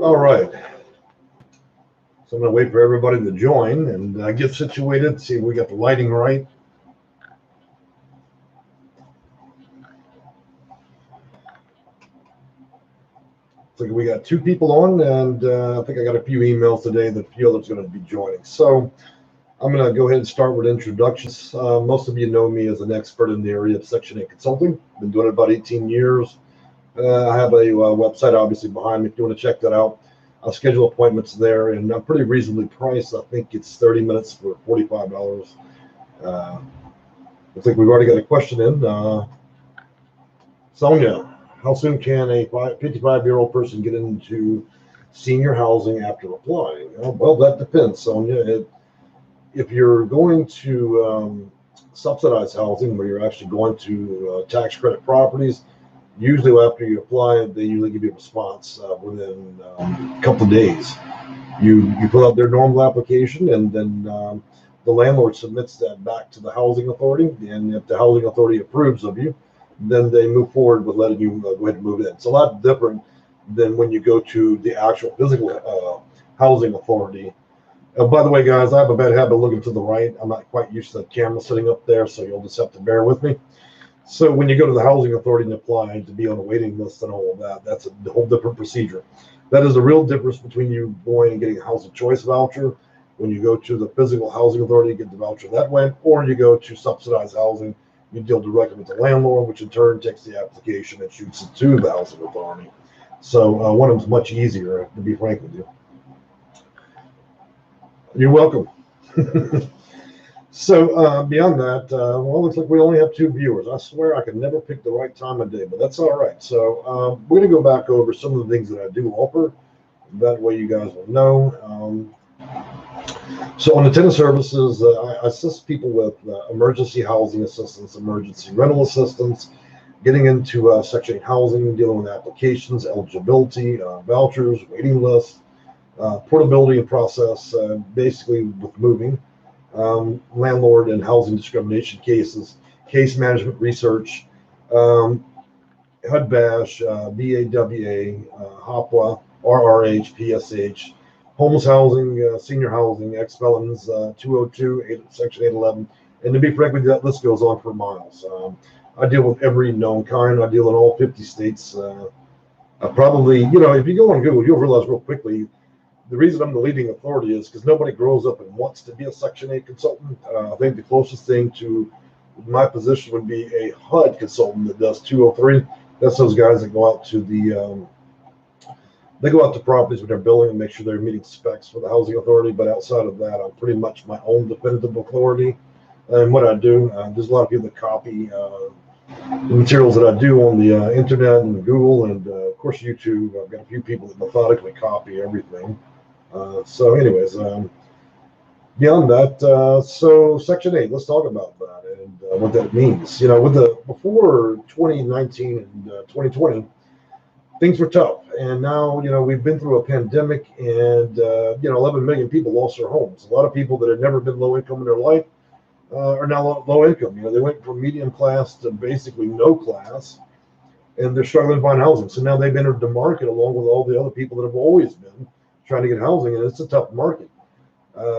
All right. So I'm going to wait for everybody to join and get situated, see if we got the lighting right. Looks like we got 2 people on, and I think I got a few emails today that a few others are going to be joining. So I'm going to go ahead and start with introductions. Most of you know me as an expert in the area of Section 8 consulting. Been doing it about 18 years. I have a website obviously behind me if you want to check that out. I'll schedule appointments there, and I'm pretty reasonably priced. I think it's 30 minutes for $45. Looks like we've already got a question in. Sonia, how soon can a 55-year-old person get into senior housing after applying? Well, that depends, Sonia. If you're going to subsidized housing, where you're actually going to tax credit properties, usually after you apply, they usually give you a response within a couple of days. You fill out their normal application, and then the landlord submits that back to the housing authority. And if the housing authority approves of you, then they move forward with letting you go ahead and move in. It's a lot different than when you go to the actual physical housing authority. By the way, guys, I have a bad habit of looking to the right. I'm not quite used to the camera sitting up there, so you'll just have to bear with me. So when you go to the housing authority and apply to be on a waiting list and all of that, that's a whole different procedure. That is the real difference between you going and getting a house of choice voucher when you go to the physical housing authority and get the voucher that way, or you go to subsidized housing, you deal directly with the landlord, which in turn takes the application and shoots it to the housing authority. So one of them is much easier, to be frank with you. You're welcome. So beyond that, well, looks like we only have 2 viewers. I swear I can never pick the right time of day, but that's all right. So we're going to go back over some of the things that I do offer. That way you guys will know. So on the tenant services, I assist people with emergency housing assistance, emergency rental assistance, getting into Section 8 housing, dealing with applications, eligibility, vouchers, waiting lists, portability and process, basically with moving. Landlord and housing discrimination cases, case management research, HOPWA, VAWA, HOPWA, RRH, PSH, homeless housing, senior housing, Ex Felons, 202, Section 811, and to be frank with you, that list goes on for miles. I deal with every known kind. I deal in all 50 states. Probably, if you go on Google, you'll realize real quickly the reason I'm the leading authority is because nobody grows up and wants to be a Section 8 consultant. I think the closest thing to my position would be a HUD consultant that does 203. That's those guys that go out to they go out to properties when they're building and make sure they're meeting specs for the housing authority. But outside of that, I'm pretty much my own definitive authority. And what I do, there's a lot of people that copy the materials that I do on the internet and Google, and of course YouTube. I've got a few people that methodically copy everything. So anyways, beyond that, so Section 8, let's talk about that and what that means. Before 2019 and 2020, things were tough. And now, we've been through a pandemic, and 11 million people lost their homes. A lot of people that had never been low income in their life are now low income. They went from medium class to basically no class, and they're struggling to find housing. So now they've entered the market along with all the other people that have always been trying to get housing, and it's a tough market.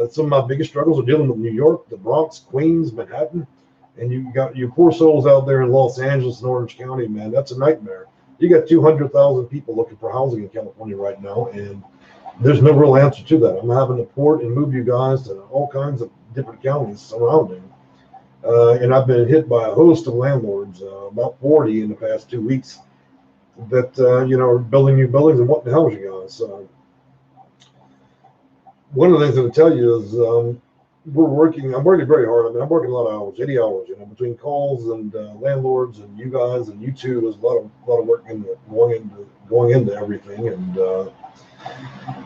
Some of my biggest struggles are dealing with New York, the Bronx, Queens, Manhattan, and you got your poor souls out there in Los Angeles and Orange County, man. That's a nightmare. You got 200,000 people looking for housing in California right now, and there's no real answer to that. I'm having to port and move you guys to all kinds of different counties surrounding. And I've been hit by a host of landlords, about 40 in the past 2 weeks, that are building new buildings and wanting to house you guys. One of the things I'm going to tell you is I'm working very hard. I'm working a lot of hours, 80 hours, between calls and landlords and you guys and you two. There's a lot of work going into everything, and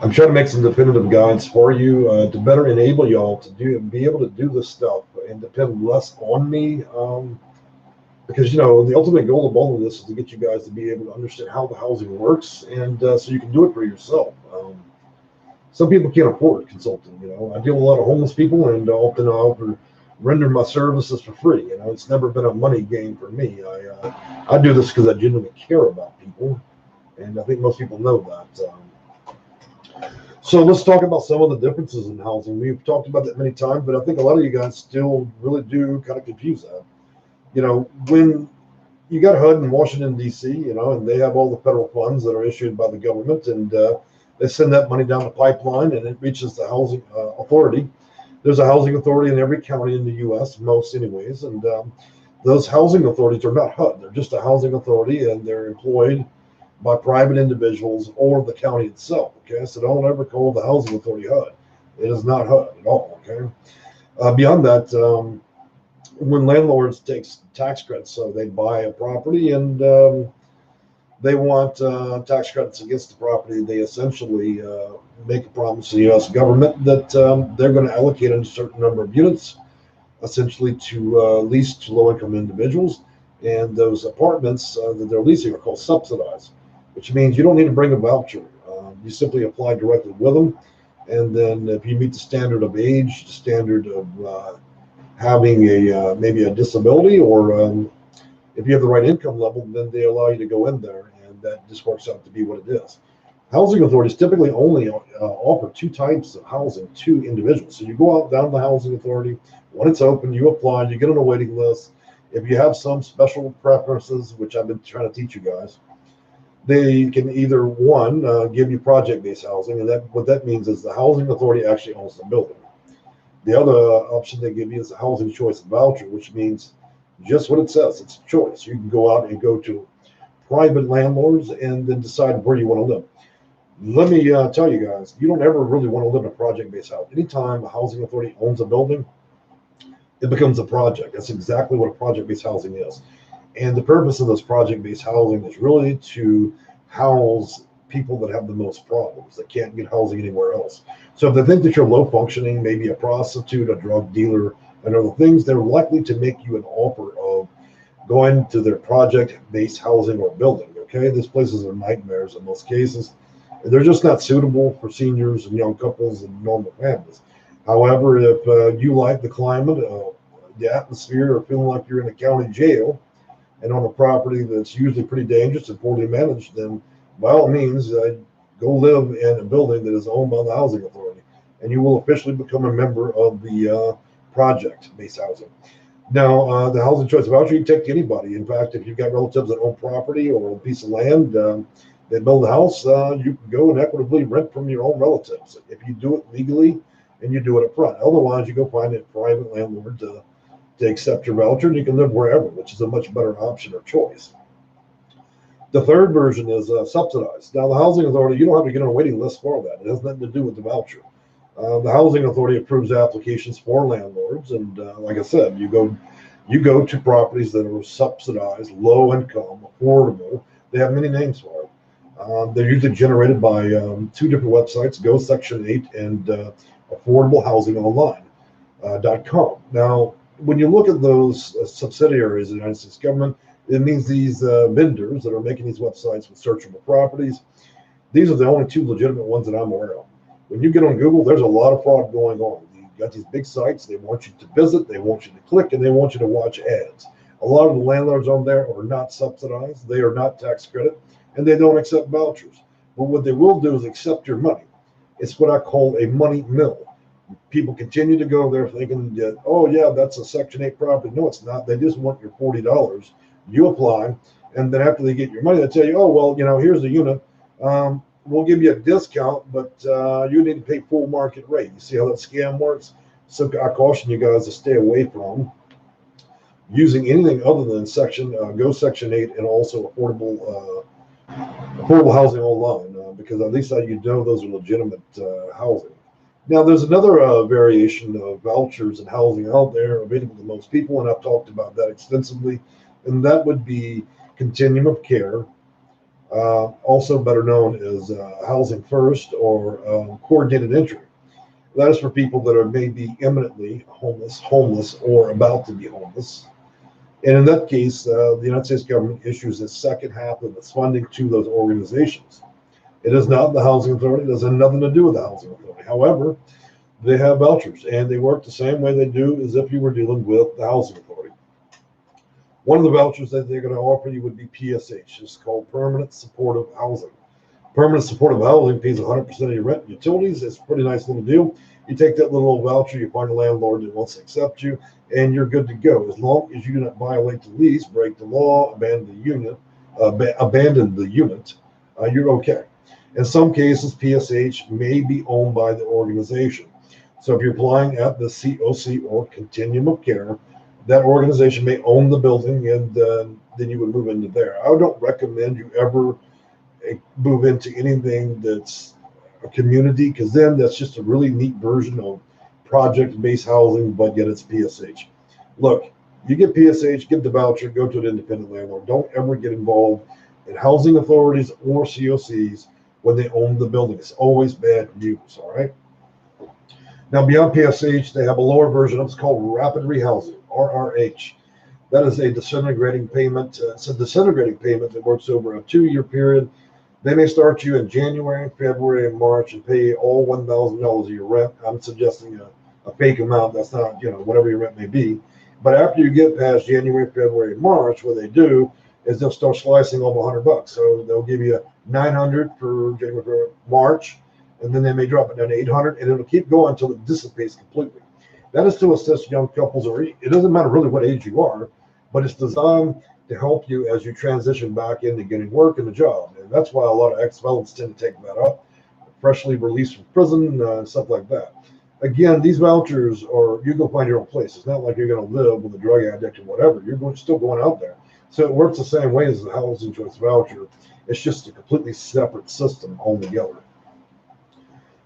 I'm trying to make some definitive guides for you to better enable y'all to be able to do this stuff and depend less on me. Because the ultimate goal of all of this is to get you guys to be able to understand how the housing works, and so you can do it for yourself. Some people can't afford consulting. I deal with a lot of homeless people, and often I'll render my services for free. It's never been a money game for me. I do this because I genuinely care about people, and I think most people know that. So let's talk about some of the differences in housing. We've talked about that many times, but I think a lot of you guys still really do kind of confuse that. When you got HUD in Washington, D.C., and they have all the federal funds that are issued by the government, and they send that money down the pipeline and it reaches the housing authority. There's a housing authority in every county in the U.S., most anyways, and those housing authorities are not HUD. They're just a housing authority, and they're employed by private individuals or the county itself. Okay, so don't ever call the housing authority HUD. It is not HUD at all. Okay, beyond that, when landlords take tax credits, so they buy a property and they want tax credits against the property, they essentially make a promise to the U.S. government that they're going to allocate a certain number of units, essentially to lease to low-income individuals. And those apartments that they're leasing are called subsidized, which means you don't need to bring a voucher. You simply apply directly with them. And then if you meet the standard of age, the standard of having maybe a disability, or if you have the right income level, then they allow you to go in there, and that just works out to be what it is. Housing authorities typically only offer two types of housing to individuals. So you go out down to the housing authority, when it's open, you apply, you get on a waiting list. If you have some special preferences, which I've been trying to teach you guys, they can either give you project-based housing, and what that means is the housing authority actually owns the building. The other option they give you is a housing choice voucher, which means just what it says. It's a choice. You can go out and go to private landlords and then decide where you want to live. Let me tell you guys, you don't ever really want to live in a project-based house. Anytime a housing authority owns a building, it becomes a project. That's exactly what a project-based housing is. And the purpose of this project-based housing is really to house people that have the most problems, that can't get housing anywhere else. So if they think that you're low functioning, maybe a prostitute, a drug dealer, and other things, they're likely to make you an offer of going to their project-based housing or building. Okay, these places are nightmares in most cases. They're just not suitable for seniors and young couples and normal families. However, if you like the climate, the atmosphere, or feeling like you're in a county jail and on a property that's usually pretty dangerous and poorly managed, then by all means, go live in a building that is owned by the housing authority, and you will officially become a member of the project-based housing. Now, the housing choice voucher you can take to anybody. In fact, if you've got relatives that own property or a piece of land, they build a house, you can go and equitably rent from your own relatives if you do it legally and you do it up front. Otherwise, you go find a private landlord to accept your voucher, and you can live wherever, which is a much better option or choice. The third version is subsidized. Now, the housing authority, you don't have to get on a waiting list for that. It has nothing to do with the voucher. The housing authority approves applications for landlords, and like I said, you go to properties that are subsidized, low income, affordable. They have many names for it. They're usually generated by two different websites, Go Section 8 and AffordableHousingOnline.com. Now, when you look at those subsidiaries of the United States government, it means these vendors that are making these websites with searchable properties, these are the only two legitimate ones that I'm aware of. When you get on Google, there's a lot of fraud going on. You've got these big sites, they want you to visit, they want you to click, and they want you to watch ads. A lot of the landlords on there are not subsidized, they are not tax credit, and they don't accept vouchers. But what they will do is accept your money. It's what I call a money mill. People continue to go there thinking that, oh yeah, that's a Section 8 property. No, it's not. They just want your $40. You apply, and then after they get your money, they tell you, oh, well, here's the unit. We'll give you a discount, but you need to pay full market rate. You see how that scam works? So I caution you guys to stay away from using anything other than Go Section 8 and also affordable housing online, because at least you know those are legitimate housing. Now, there's another variation of vouchers and housing out there available to most people, and I've talked about that extensively, and that would be continuum of care, also better known as housing first or coordinated entry. That is for people that are maybe imminently homeless, or about to be homeless. And in that case, the United States government issues the second half of its funding to those organizations. It is not the housing authority. It has nothing to do with the housing authority. However, they have vouchers, and they work the same way they do as if you were dealing with the housing authority. One of the vouchers that they're going to offer you would be PSH. It's called Permanent Supportive Housing. Permanent supportive housing pays 100% of your rent and utilities. It's a pretty nice little deal. You take that little voucher, you find a landlord that wants to accept you, and you're good to go. As long as you do not violate the lease, break the law, abandon the unit, you're okay. In some cases, PSH may be owned by the organization. So if you're applying at the COC or Continuum of Care, that organization may own the building, and then you would move into there. I don't recommend you ever move into anything that's a community, because then that's just a really neat version of project-based housing, but yet it's PSH. Look, you get PSH, get the voucher, go to an independent landlord. Don't ever get involved in housing authorities or COCs when they own the building. It's always bad news, all right? Now, beyond PSH, they have a lower version of it's called Rapid Rehousing, RRH. That is a disintegrating payment. It's a disintegrating payment that works over a 2-year period. They may start you in January, February, and March and pay all $1,000 of your rent. I'm suggesting a fake amount. That's not, whatever your rent may be. But after you get past January, February, and March, what they do is they'll start slicing over $100. So they'll give you $900 for January, February, March, and then they may drop it down to $800, and it'll keep going until it dissipates completely. That is to assist young couples, or it doesn't matter really what age you are, but it's designed to help you as you transition back into getting work and a job. And that's why a lot of ex-felons tend to take that up, freshly released from prison, and stuff like that. Again, these vouchers are, you go find your own place. It's not like you're going to live with a drug addict or whatever. You're still going out there. So it works the same way as the housing choice voucher. It's just a completely separate system altogether.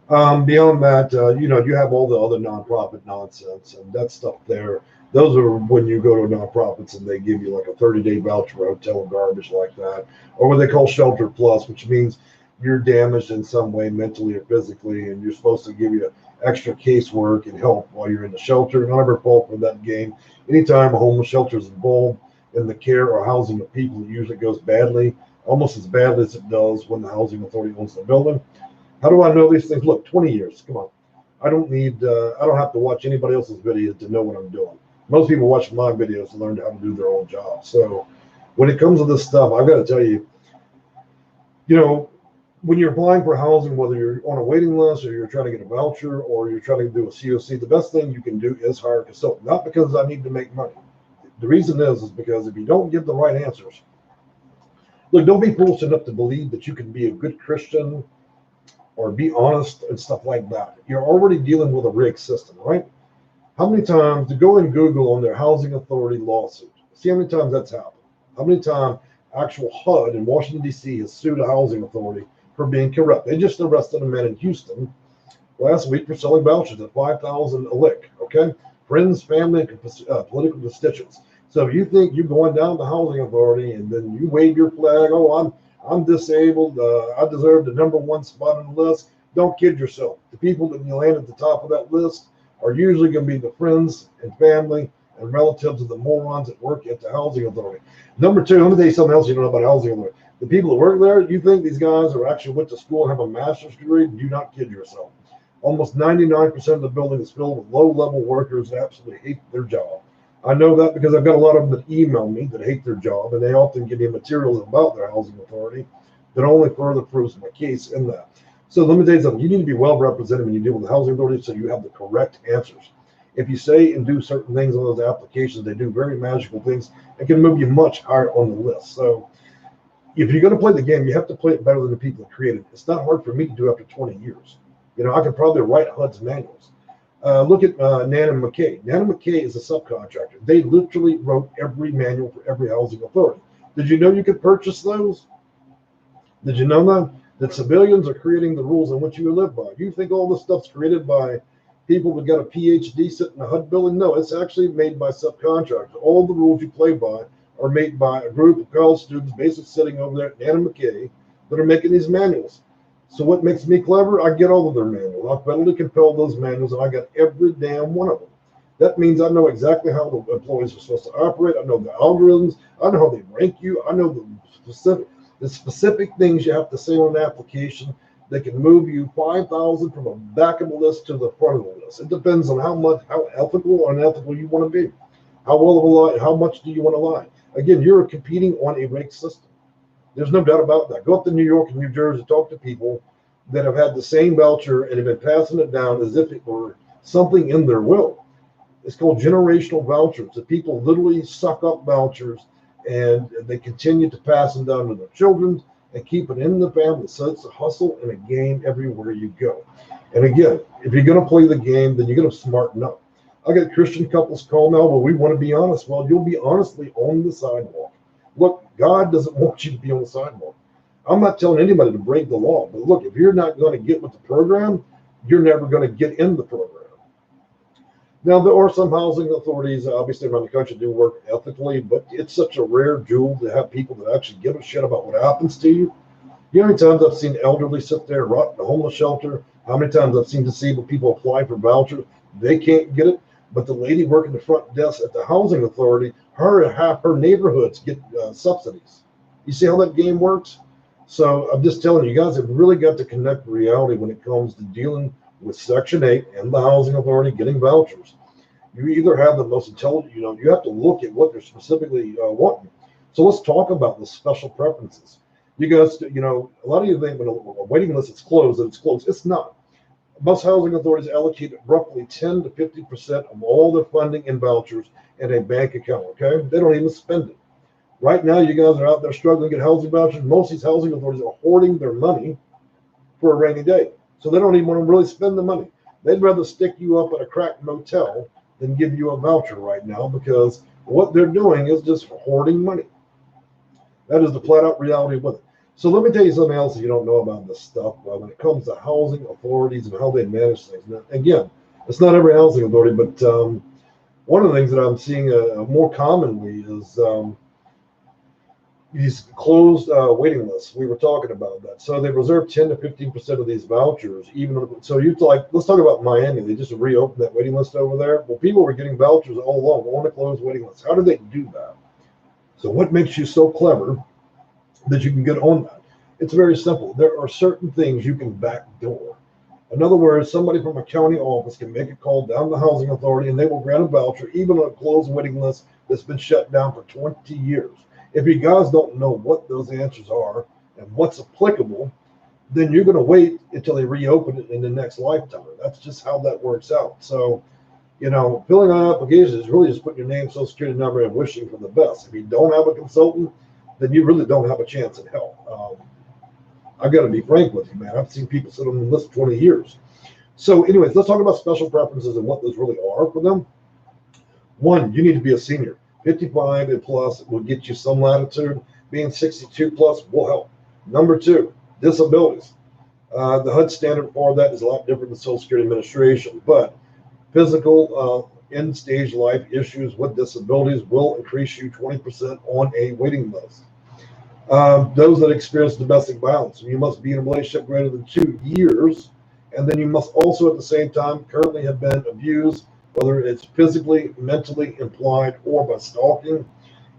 Beyond that, you have all the other nonprofit nonsense and that stuff there. Those are when you go to nonprofits and they give you like a 30-day voucher for hotel garbage like that, or what they call Shelter Plus, which means you're damaged in some way mentally or physically, and you're supposed to give you extra casework and help while you're in the shelter. Not ever fall for that game. Anytime a homeless shelter is involved in the care or housing of people, it usually goes badly, almost as badly as it does when the housing authority owns the building. How do I know these things? Look, 20 years. Come on. I don't have to watch anybody else's videos to know what I'm doing. Most people watch my videos to learn how to do their own job. So when it comes to this stuff, I've got to tell you, when you're applying for housing, whether you're on a waiting list or you're trying to get a voucher or you're trying to do a COC, the best thing you can do is hire a consultant. Not because I need to make money. The reason is because if you don't give the right answers, look, don't be foolish enough to believe that you can be a good Christian or be honest and stuff like that. You're already dealing with a rigged system, right? How many times to go and Google on their housing authority lawsuit? See how many times that's happened. How many times actual HUD in Washington, D.C. has sued a housing authority for being corrupt. They just arrested a man in Houston last week for selling vouchers at $5,000 a lick, okay? Friends, family, and political constituents. So if you think you're going down the housing authority and then you wave your flag, oh, I'm disabled, I deserve the #1 spot on the list, don't kid yourself. The people that you land at the top of that list are usually going to be the friends and family and relatives of the morons that work at the housing authority. Number two, let me tell you something else you don't know about housing authority. The people that work there, you think these guys are actually went to school and have a master's degree? Do not kid yourself. Almost 99% of the building is filled with low-level workers that absolutely hate their job. I know that because I've got a lot of them that email me that hate their job, and they often give me materials about their housing authority that only further proves my case in that. So let me tell you something. You need to be well represented when you deal with the housing authority so you have the correct answers. If you say and do certain things on those applications, they do very magical things and can move you much higher on the list. So if you're going to play the game, you have to play it better than the people that created it. It's not hard for me to do after 20 years. I could probably write HUD's manuals. Look at Nan & McKay. Nan & McKay is a subcontractor. They literally wrote every manual for every housing authority. Did you know you could purchase those? Did you know that civilians are creating the rules in which you live by? You think all this stuff's created by people that got a PhD sitting in a HUD building? No, it's actually made by subcontractors. All the rules you play by are made by a group of college students basically sitting over there at Nan & McKay that are making these manuals. So what makes me clever? I get all of their manuals. I federally compel those manuals, and I got every damn one of them. That means I know exactly how the employees are supposed to operate. I know the algorithms. I know how they rank you. I know the specific things you have to say on an application that can move you 5,000 from the back of the list to the front of the list. It depends on how ethical or unethical you want to be. How well of a lie, how much do you want to lie? Again, you're competing on a rigged system. There's no doubt about that. Go up to New York and New Jersey, talk to people that have had the same voucher and have been passing it down as if it were something in their will. It's called generational vouchers. The people literally suck up vouchers and they continue to pass them down to their children and keep it in the family. So it's a hustle and a game everywhere you go. And again, if you're going to play the game, then you're going to smarten up. I get Christian couples call now, well, we want to be honest. Well, you'll be honestly on the sidewalk. Look, God doesn't want you to be on the sidewalk. I'm not telling anybody to break the law, but look, if you're not going to get with the program, you're never going to get in the program. Now, there are some housing authorities, obviously around the country, do work ethically, but it's such a rare jewel to have people that actually give a shit about what happens to you. You know how many times I've seen elderly sit there, rot in a homeless shelter? How many times I've seen disabled people apply for vouchers? They can't get it, but the lady working the front desk at the housing authority, her and half her neighborhoods get subsidies. You see how that game works? So I'm just telling you guys have really got to connect reality when it comes to dealing with Section 8 and the housing authority getting vouchers. You either have the most intelligent, you have to look at what they're specifically wanting. So let's talk about the special preferences. You guys, a lot of you think when a waiting list is closed, that it's closed. It's not. Most housing authorities allocate roughly 10 to 50% of all their funding in vouchers in a bank account, okay? They don't even spend it. Right now, you guys are out there struggling to get housing vouchers. Most of these housing authorities are hoarding their money for a rainy day. So they don't even want to really spend the money. They'd rather stick you up at a crack motel than give you a voucher right now, because what they're doing is just hoarding money. That is the flat out reality with it. So let me tell you something else that you don't know about this stuff when it comes to housing authorities and how they manage things. Now, again, it's not every housing authority, but one of the things that I'm seeing more commonly is these closed waiting lists. We were talking about that. So they reserve 10 to 15% of these vouchers. So let's talk about Miami. They just reopened that waiting list over there. Well, people were getting vouchers all along on a closed waiting list. How did they do that? So what makes you so clever that you can get on that? It's very simple. There are certain things you can backdoor. In other words, somebody from a county office can make a call down to the housing authority and they will grant a voucher, even on a closed waiting list that's been shut down for 20 years. If you guys don't know what those answers are and what's applicable, then you're going to wait until they reopen it in the next lifetime. That's just how that works out. So, filling out applications is really just putting your name, social security number, and wishing for the best. If you don't have a consultant, then you really don't have a chance in hell. I've got to be frank with you, man. I've seen people sit on the list 20 years. So anyways, let's talk about special preferences and what those really are for them. One, you need to be a senior. 55 and plus will get you some latitude. Being 62 plus will help. Number two, disabilities. The HUD standard for that is a lot different than Social Security Administration, but physical end-stage life issues with disabilities will increase you 20% on a waiting list. Those that experience domestic violence, you must be in a relationship greater than 2 years, and then you must also at the same time currently have been abused, whether it's physically, mentally, implied, or by stalking.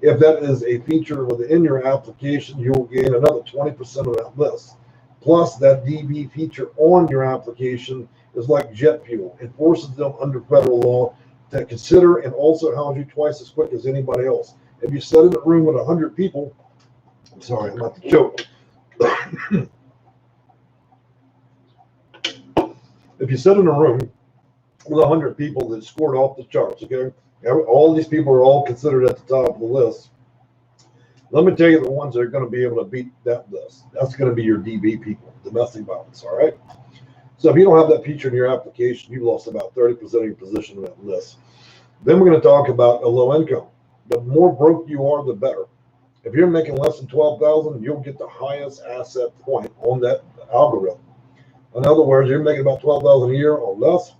If that is a feature within your application, you will gain another 20% of that list. Plus, that DV feature on your application is like jet fuel. It forces them under federal law to consider and also house you twice as quick as anybody else. If you sit in a room with 100 people, I'm sorry, I'm about to choke. If you sit in a room with 100 people that scored off the charts, okay? All these people are all considered at the top of the list. Let me tell you the ones that are going to be able to beat that list. That's going to be your DV people, domestic violence, all right? So if you don't have that feature in your application, you've lost about 30% of your position on that list. Then we're going to talk about a low income. The more broke you are, the better. If you're making less than $12,000, you'll get the highest asset point on that algorithm. In other words, you're making about $12,000 a year or less,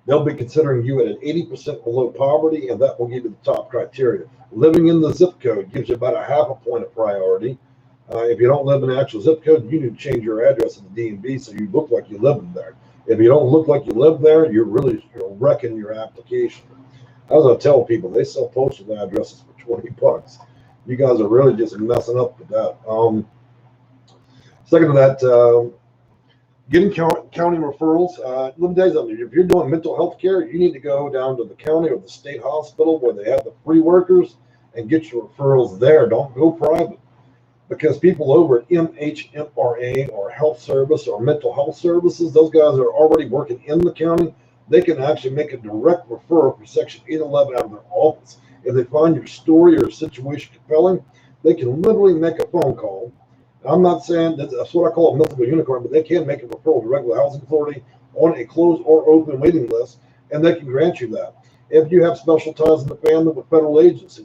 they'll be considering you at an 80% below poverty, and that will give you the top criteria. Living in the zip code gives you about a half a point of priority. If you don't live in the actual zip code, you need to change your address in the DMV so you look like you live in there. If you don't look like you live there, you're wrecking your application. As I tell people, they sell postal addresses for $20. You guys are really just messing up with that. Second to that, getting county referrals. Let me tell you something. If you're doing mental health care, you need to go down to the county or the state hospital where they have the free workers and get your referrals there. Don't go private. because people over at MHMRA or health service or mental health services, those guys are already working in the county. They can actually make a direct referral for Section 811 out of their office. If they find your story or situation compelling, they can literally make a phone call. I'm not saying that's what I call a mythical unicorn, but they can make a referral to regular housing authority on a closed or open waiting list, and they can grant you that. If you have special ties in the family with federal agents,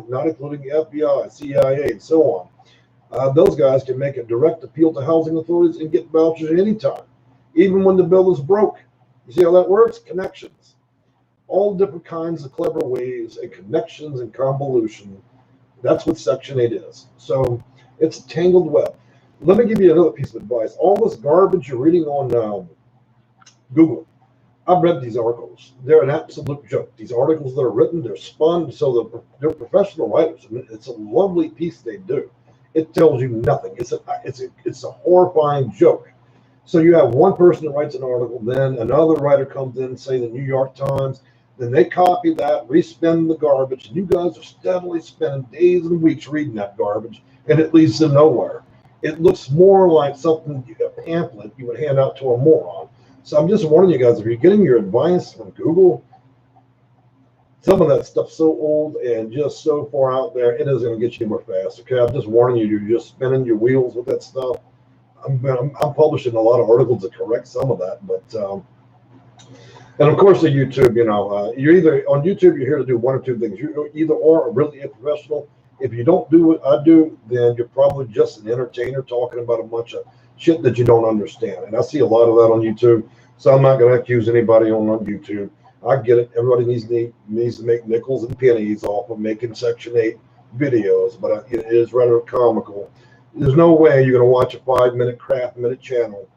not including the FBI, CIA, and so on, those guys can make a direct appeal to housing authorities and get vouchers at any time, even when the bill is broke. You see how that works? Connections. All different kinds of clever ways and connections and convolution. That's what Section 8 is. So it's a tangled web. Let me give you another piece of advice. All this garbage you're reading on Google, I've read these articles. They're an absolute joke. These articles that are written, they're spun, so they're professional writers. I mean, it's a lovely piece they do. It tells you nothing. It's a horrifying joke. So you have one person that writes an article, then another writer comes in, say the New York Times, then they copy that, respin the garbage, and you guys are steadily spending days and weeks reading that garbage, and it leads to nowhere. It looks more like something, a pamphlet you would hand out to a moron. So I'm just warning you guys, if you're getting your advice from Google, some of that stuff's so old and just so far out there, it isn't going to get you anywhere fast. Okay, I'm just warning you, you're just spinning your wheels with that stuff. I'm publishing a lot of articles to correct some of that, but and of course the YouTube, you're either on YouTube, you're here to do one or two things. You either are really a professional. If you don't do what I do, then you're probably just an entertainer talking about a bunch of shit that you don't understand. And I see a lot of that on YouTube, so I'm not going to accuse anybody on YouTube. I get it. Everybody needs to make nickels and pennies off of making Section 8 videos, but it is rather comical. There's no way you're going to watch a 5-minute craft minute channel.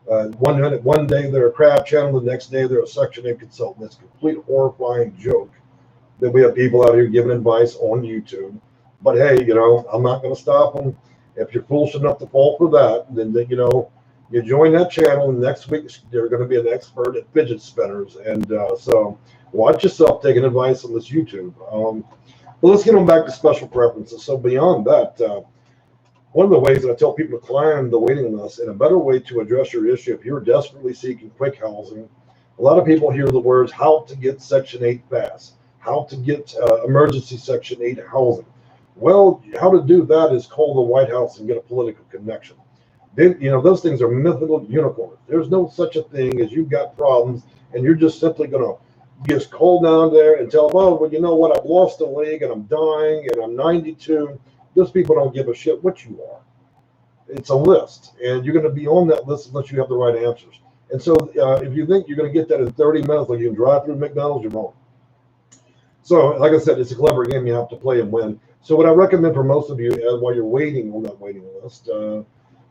1 minute, one day they're a craft channel, the next day they're a Section 8 consultant. It's a complete horrifying joke that we have people out here giving advice on YouTube. But hey, I'm not going to stop them. If you're foolish enough to fall for that, then you join that channel, and next week they're going to be an expert at fidget spinners. And so watch yourself taking advice on this YouTube. But let's get on back to special preferences. So beyond that, one of the ways that I tell people to climb the waiting list, and a better way to address your issue if you're desperately seeking quick housing, a lot of people hear the words how to get Section 8 fast, how to get emergency Section 8 housing. Well, how to do that is call the White House and get a political connection. Those things are mythical unicorns. There's no such a thing as you've got problems and you're just simply going to just call down there and tell them, oh, well, you know what, I've lost a leg and I'm dying and I'm 92. Those people don't give a shit what you are. It's a list, and you're going to be on that list unless you have the right answers. And so if you think you're going to get that in 30 minutes, like you can drive through McDonald's, you're wrong. So like I said, it's a clever game you have to play and win. So what I recommend for most of you while you're waiting on that waiting list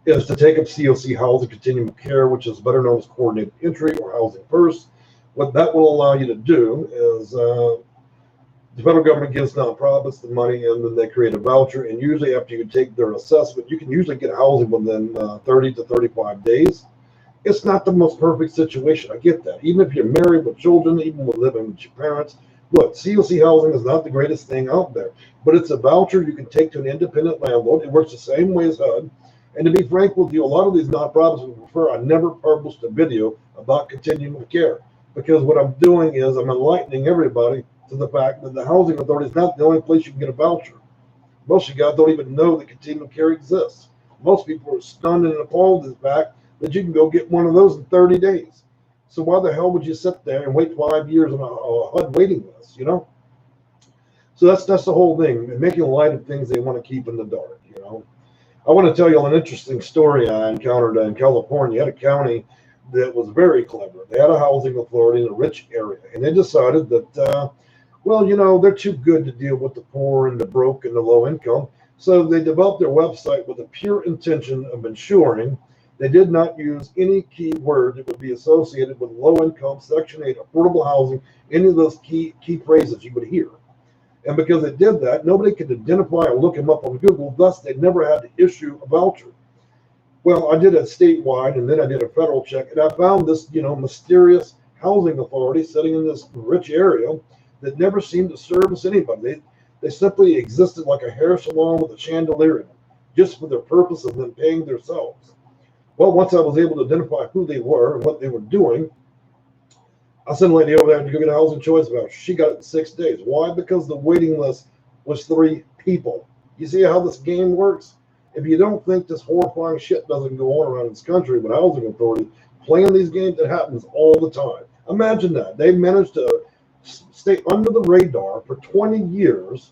is to take up COC Housing Continuum of Care, which is better known as Coordinated Entry or Housing First. What that will allow you to do is the federal government gives nonprofits the money, and then they create a voucher. And usually after you take their assessment, you can usually get housing within 30 to 35 days. It's not the most perfect situation. I get that. Even if you're married with children, even with living with your parents, look, COC housing is not the greatest thing out there, but it's a voucher you can take to an independent landlord. It works the same way as HUD. And to be frank with you, a lot of these nonprofits would prefer I never published a video about continuum of care, because what I'm doing is I'm enlightening everybody to the fact that the housing authority is not the only place you can get a voucher. Most of you guys don't even know that continuum of care exists. Most people are stunned and appalled at the fact that you can go get one of those in 30 days. So why the hell would you sit there and wait 5 years on a HUD waiting list, So that's the whole thing, making light of things they want to keep in the dark, I want to tell you an interesting story I encountered in California. You had a county that was very clever. They had a housing authority in a rich area, and they decided that, they're too good to deal with the poor and the broke and the low income. So they developed their website with the pure intention of ensuring they did not use any key word that would be associated with low income, Section 8, affordable housing, any of those key phrases you would hear. And because they did that, nobody could identify or look them up on Google. Thus, they never had to issue a voucher. Well, I did it statewide, and then I did a federal check, and I found this, mysterious housing authority sitting in this rich area that never seemed to service anybody. They simply existed like a hair salon with a chandelier in it, just for the purpose of them paying themselves. Well, once I was able to identify who they were and what they were doing, I sent a lady over there to go get a housing choice voucher. She got it in 6 days. Why? Because the waiting list was 3 people. You see how this game works? If you don't think this horrifying shit doesn't go on around this country with housing authorities playing these games, it happens all the time. Imagine that. They managed to stay under the radar for 20 years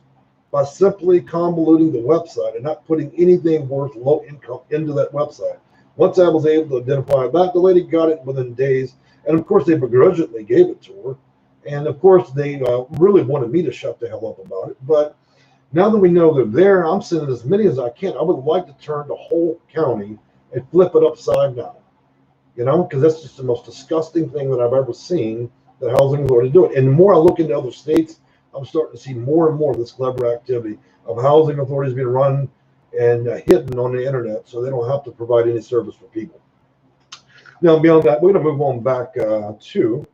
by simply convoluting the website and not putting anything worth low income into that website. Once I was able to identify that, the lady got it within days. And of course, they begrudgingly gave it to her. And of course, they really wanted me to shut the hell up about it. But now that we know they're there, I'm sending as many as I can. I would like to turn the whole county and flip it upside down, because that's just the most disgusting thing that I've ever seen the housing authority do it. And the more I look into other states, I'm starting to see more and more of this clever activity of housing authorities being run and hidden on the internet so they don't have to provide any service for people. Now, beyond that, we're going to move on back to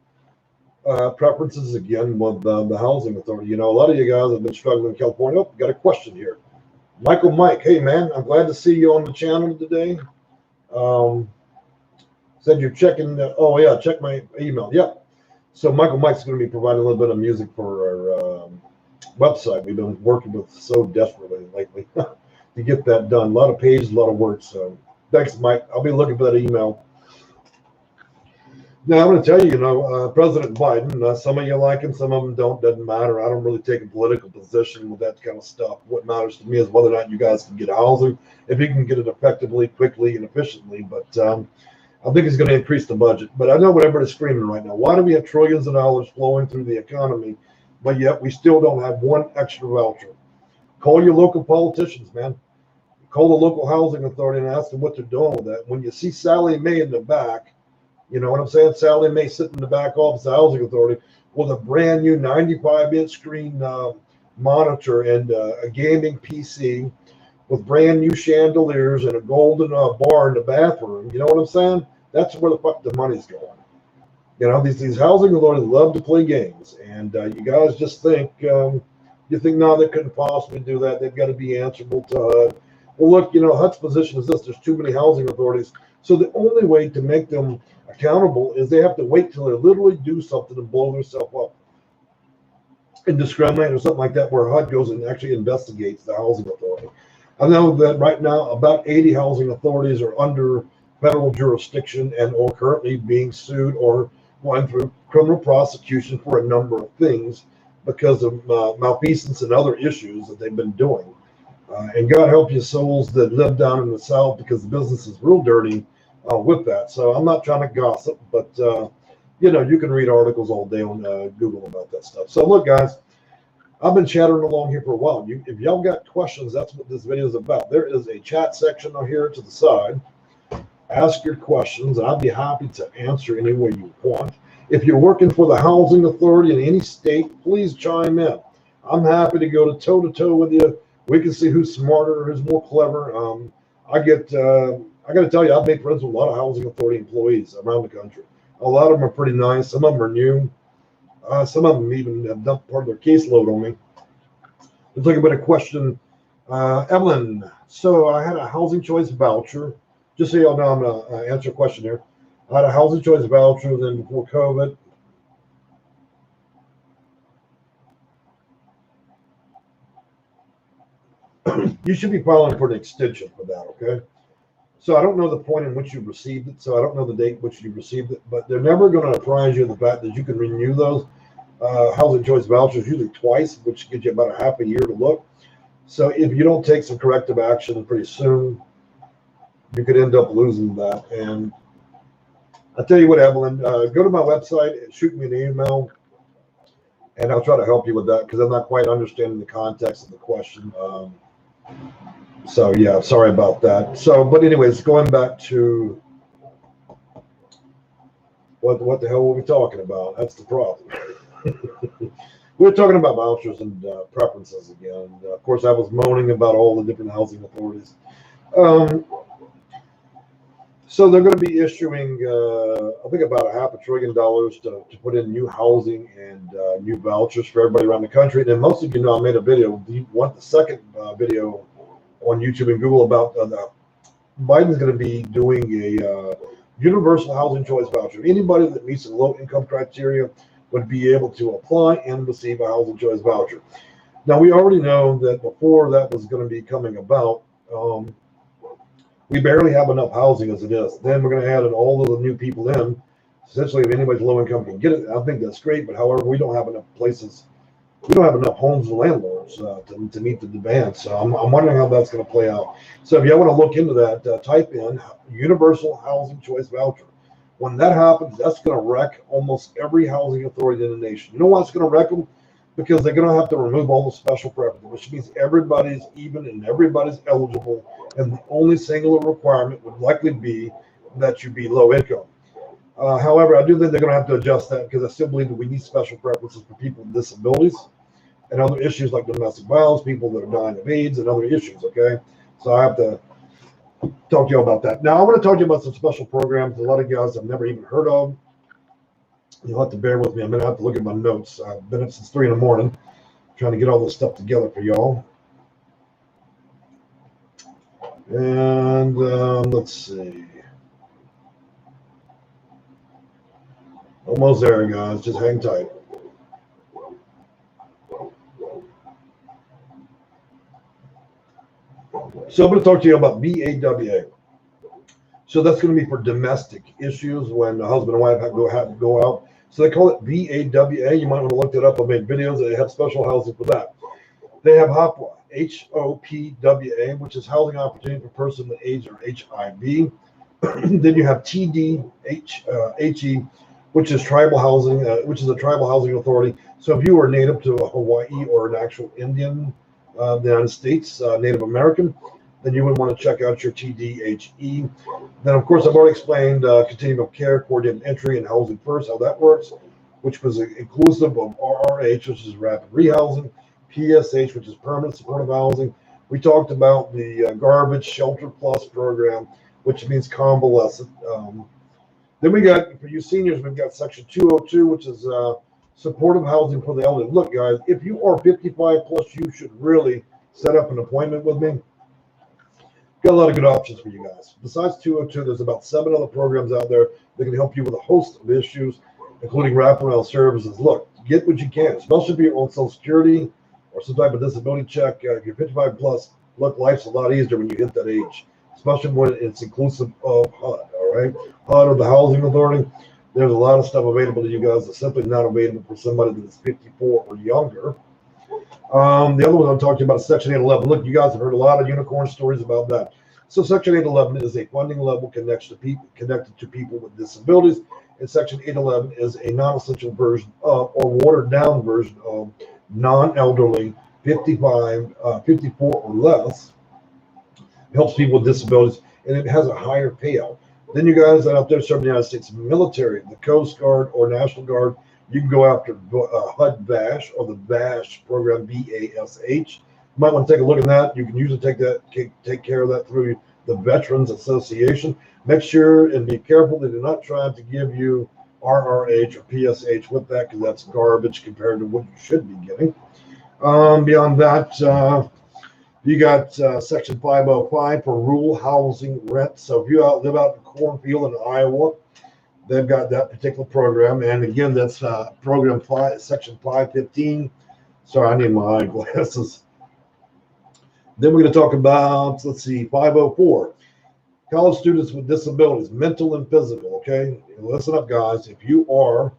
preferences again with the housing authority. A lot of you guys have been struggling in California. Oh, got a question here. Michael Mike, hey man, I'm glad to see you on the channel today. Said you're checking, check my email. Yep. So Michael Mike's going to be providing a little bit of music for our website. We've been working with so desperately lately to get that done. A lot of pages, a lot of work. So thanks, Mike. I'll be looking for that email. Now, I'm going to tell you, President Biden, some of you like him, some of them don't. Doesn't matter. I don't really take a political position with that kind of stuff. What matters to me is whether or not you guys can get housing, if you can get it effectively, quickly, and efficiently. But I think he's going to increase the budget. But I know what everybody's screaming right now. Why do we have trillions of dollars flowing through the economy, but yet we still don't have one extra voucher? Call your local politicians, man. Call the local housing authority and ask them what they're doing with that. When you see Sally Mae in the back, you know what I'm saying? Sally Mae sitting in the back office of the housing authority with a brand new 95-inch screen monitor and a gaming PC with brand new chandeliers and a golden bar in the bathroom. You know what I'm saying? That's where the fuck the money's going. These housing authorities love to play games, and you guys just think no, they couldn't possibly do that. They've got to be answerable to HUD. Well, look, HUD's position is this: there's too many housing authorities, so the only way to make them accountable is they have to wait till they literally do something and blow themselves up and discriminate or something like that, where HUD goes and actually investigates the housing authority. I know that right now about 80 housing authorities are under federal jurisdiction and are currently being sued or going through criminal prosecution for a number of things because of malfeasance and other issues that they've been doing. And God help you souls that live down in the South, because the business is real dirty with that. So I'm not trying to gossip, but you can read articles all day on Google about that stuff. So look, guys, I've been chattering along here for a while. If y'all got questions, that's what this video is about. There is a chat section here to the side. Ask your questions, and I'd be happy to answer any way you want. If you're working for the housing authority in any state, please chime in. I'm happy to go toe-to-toe with you. We can see who's smarter, who's more clever. I got to tell you, I've made friends with a lot of housing authority employees around the country. A lot of them are pretty nice. Some of them are new. Some of them even have dumped part of their caseload on me. Let's look at a question. Evelyn, so I had a housing choice voucher. Just so y'all know, I'm going to answer a question here. I had a housing choice voucher then before COVID. You should be filing for an extension for that, okay? So I don't know the point in which you received it, so I don't know the date in which you received it, but they're never going to apprise you of the fact that you can renew those housing choice vouchers usually twice, which gives you about a half a year to look. So if you don't take some corrective action pretty soon, you could end up losing that. And I'll tell you what, Evelyn, go to my website and shoot me an email, and I'll try to help you with that, because I'm not quite understanding the context of the question. So yeah, sorry about that. So, but anyways, going back to what the hell were we talking about? That's the problem. We're talking about vouchers and preferences again. And, of course, I was moaning about all the different housing authorities. So they're going to be issuing, I think, about $500 billion to put in new housing and new vouchers for everybody around the country. And most of you know I made a video. Do you want the second video on YouTube and Google about Biden's going to be doing a universal housing choice voucher. Anybody that meets the low income criteria would be able to apply and receive a housing choice voucher. Now, we already know that before that was going to be coming about, we barely have enough housing as it is. Then we're going to add in all of the new people in. Essentially, if anybody's low income can get it, I think that's great. But however, we don't have enough places. We don't have enough homes and landlords to meet the demand. So I'm wondering how that's going to play out. So if you want to look into that, type in universal housing choice voucher. When that happens, that's going to wreck almost every housing authority in the nation. You know why it's going to wreck them? Because they're going to have to remove all the special preferences, which means everybody's even and everybody's eligible. And the only singular requirement would likely be that you be low income. However, I do think they're going to have to adjust that because I still believe that we need special preferences for people with disabilities and other issues like domestic violence, people that are dying of AIDS, and other issues. Okay, so I have to talk to you about that. Now, I want to talk to you about some special programs a lot of guys I've never even heard of. You'll have to bear with me. I'm going to have to look at my notes. I've been up since 3 in the morning trying to get all this stuff together for y'all. And let's see. Almost there, guys. Just hang tight. So I'm going to talk to you about VAWA. So that's going to be for domestic issues when the husband and wife have to go out. So they call it VAWA. You might want to look that up. I made videos. They have special housing for that. They have HOPWA, HOPWA, which is housing opportunity for person with AIDS or HIV. Then you have TDHE, which is tribal housing, which is a tribal housing authority. So if you are native to Hawaii or an actual Indian, the United States, Native American, then you would want to check out your TDHE. Then, of course, I've already explained continuum of care, coordinated entry, and housing first, how that works, which was inclusive of RRH, which is rapid rehousing, PSH, which is permanent supportive housing. We talked about the garbage shelter plus program, which means convalescent. Then we got, for you seniors, we've got section 202, which is supportive housing for the elderly. Look, guys, if you are 55 plus, you should really set up an appointment with me. Got a lot of good options for you guys. Besides 202, there's about 7 other programs out there that can help you with a host of issues, including wraparound services. Look, get what you can, especially if you're on Social Security or some type of disability check. If you're 55 plus, look, life's a lot easier when you hit that age, especially when it's inclusive of HUD, all right? HUD or the Housing Authority. There's a lot of stuff available to you guys that's simply not available for somebody that is 54 or younger. The other one I'm talking about is Section 811. Look, you guys have heard a lot of unicorn stories about that. So Section 811 is a funding level connected to people with disabilities, and Section 811 is a non-essential version of, or watered-down version of, non-elderly, 55, 54 or less. It helps people with disabilities, and it has a higher payout. Then you guys out there serving the United States military, the Coast Guard or National Guard, you can go after HUD VASH or the VASH program, VASH. You might want to take a look at that. You can usually take care of that through the Veterans Association. Make sure and be careful they do not try to give you RRH or PSH with that, because that's garbage compared to what you should be getting. Beyond that, you got Section 505 for rural housing rent. So if you live out in the cornfield in Iowa, they've got that particular program. And again, that's program 5, Section 515. Sorry, I need my eyeglasses. Then we're going to talk about, let's see, 504. College students with disabilities, mental and physical, okay? Listen up, guys. If you are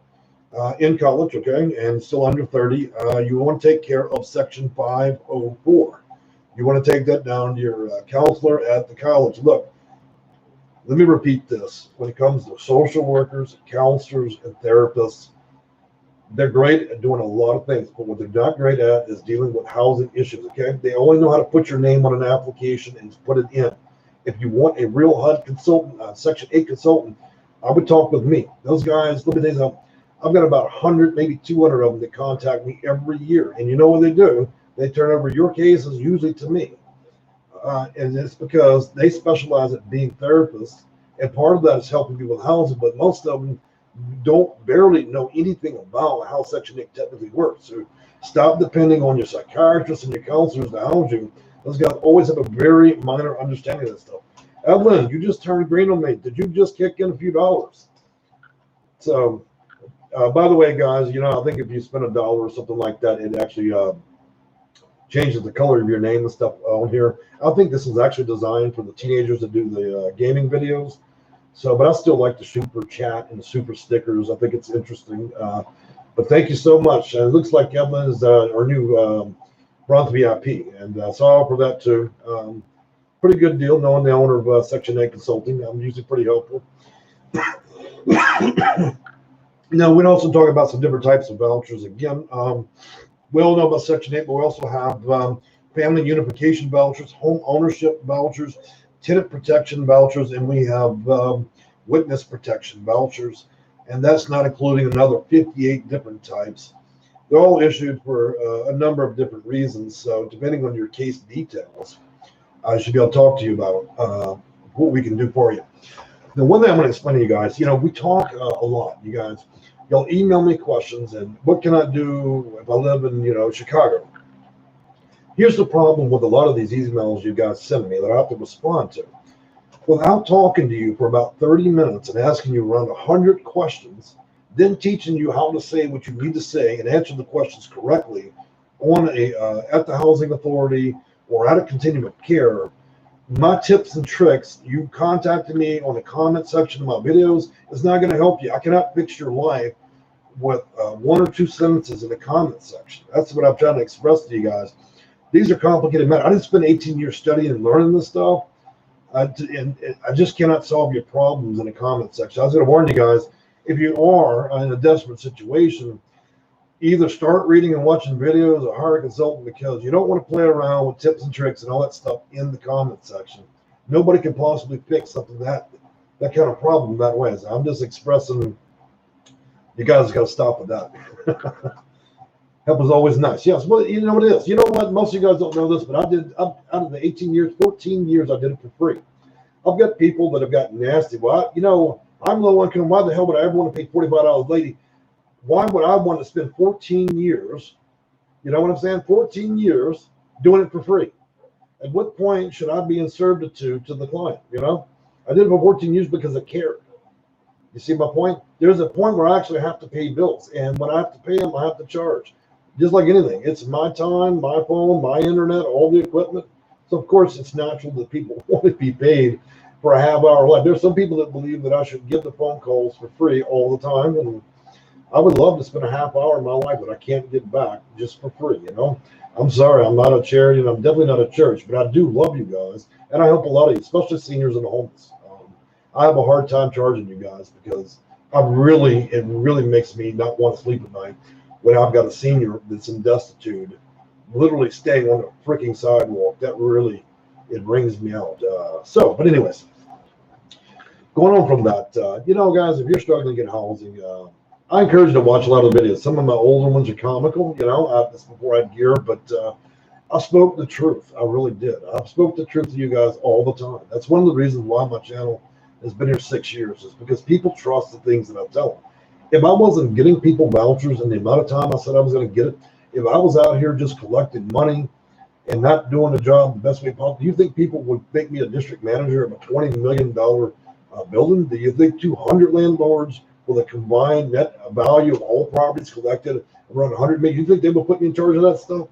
in college, okay, and still under 30, you want to take care of Section 504. You want to take that down to your counselor at the college. Look, let me repeat this. When it comes to social workers, counselors, and therapists, they're great at doing a lot of things, but what they're not great at is dealing with housing issues, okay? They only know how to put your name on an application and put it in. If you want a real HUD consultant, Section 8 consultant, I would talk with me. Those guys, look at these. I've got about 100, maybe 200 of them that contact me every year. And you know what they do? They turn over your cases usually to me. And it's because they specialize at being therapists. And part of that is helping people with housing, but most of them barely know anything about how Section 8 technically works. So stop depending on your psychiatrists and your counselors to housing. Those guys always have a very minor understanding of this stuff. Evelyn, you just turned green on me. Did you just kick in a few dollars? So, by the way, guys, I think if you spend $1 or something like that, it actually changes the color of your name and stuff on here. I think this is actually designed for the teenagers that do the gaming videos. So, but I still like the super chat and the super stickers. I think it's interesting. But thank you so much. And it looks like Evelyn is our new bronze VIP, and so I offer that too. Pretty good deal, knowing the owner of Section 8 Consulting. I'm usually pretty helpful. We'd also talk about some different types of vouchers. Again, we all know about Section 8, but we also have family unification vouchers, home ownership vouchers, tenant protection vouchers, and we have witness protection vouchers. And that's not including another 58 different types. They're all issued for a number of different reasons. So depending on your case details, I should be able to talk to you about what we can do for you. The one thing I'm going to explain to you guys, we talk a lot, you guys. You'll email me questions and what can I do if I live in, Chicago? Here's the problem with a lot of these emails you guys send me that I have to respond to. Without talking to you for about 30 minutes and asking you around 100 questions, then teaching you how to say what you need to say and answer the questions correctly on at the housing authority or at a continuum of care, my tips and tricks, you contacting me on the comment section of my videos, is not going to help you. I cannot fix your life with 1 or 2 sentences in the comment section. That's what I'm trying to express to you guys. These are complicated matters. I didn't spend 18 years studying and learning this stuff. And I just cannot solve your problems in the comment section. I was going to warn you guys, if you are in a desperate situation, either start reading and watching videos or hire a consultant, because you don't want to play around with tips and tricks and all that stuff in the comment section. Nobody can possibly fix something that kind of problem that way. So I'm just expressing, you guys got to stop with that. Help is always nice. Yes, well, you know what it is. You know what? Most of you guys don't know this, but out of the 18 years, 14 years, I did it for free. I've got people that have gotten nasty. Well, I'm low income. Why the hell would I ever want to pay $45 lady? Why would I want to spend 14 years, you know what I'm saying? 14 years doing it for free. At what point should I be in servitude to the client? I did it for 14 years because I cared. You see my point? There's a point where I actually have to pay bills. And when I have to pay them, I have to charge. Just like anything, it's my time, my phone, my internet, all the equipment. So of course it's natural that people want to be paid for a half-hour life. There's some people that believe that I should give the phone calls for free all the time, and I would love to spend a half hour of my life that I can't get back just for free. I'm sorry, I'm not a charity, and I'm definitely not a church, but I do love you guys, and I help a lot of you, especially seniors and the homeless. I have a hard time charging you guys because it really makes me not want to sleep at night when I've got a senior that's in destitute, literally staying on a freaking sidewalk. That really, it brings me out. But anyways, going on from that, guys, if you're struggling to get housing, I encourage you to watch a lot of the videos. Some of my older ones are comical, that's before I had gear, but I spoke the truth. I really did. I've spoke the truth to you guys all the time. That's one of the reasons why my channel has been here 6 years, is because people trust the things that I tell them. If I wasn't getting people vouchers in the amount of time I said I was going to get it, if I was out here just collecting money and not doing the job the best way possible, do you think people would make me a district manager of a $20 million building? Do you think 200 landlords with a combined net value of all properties collected around 100 million, you think they would put me in charge of that stuff?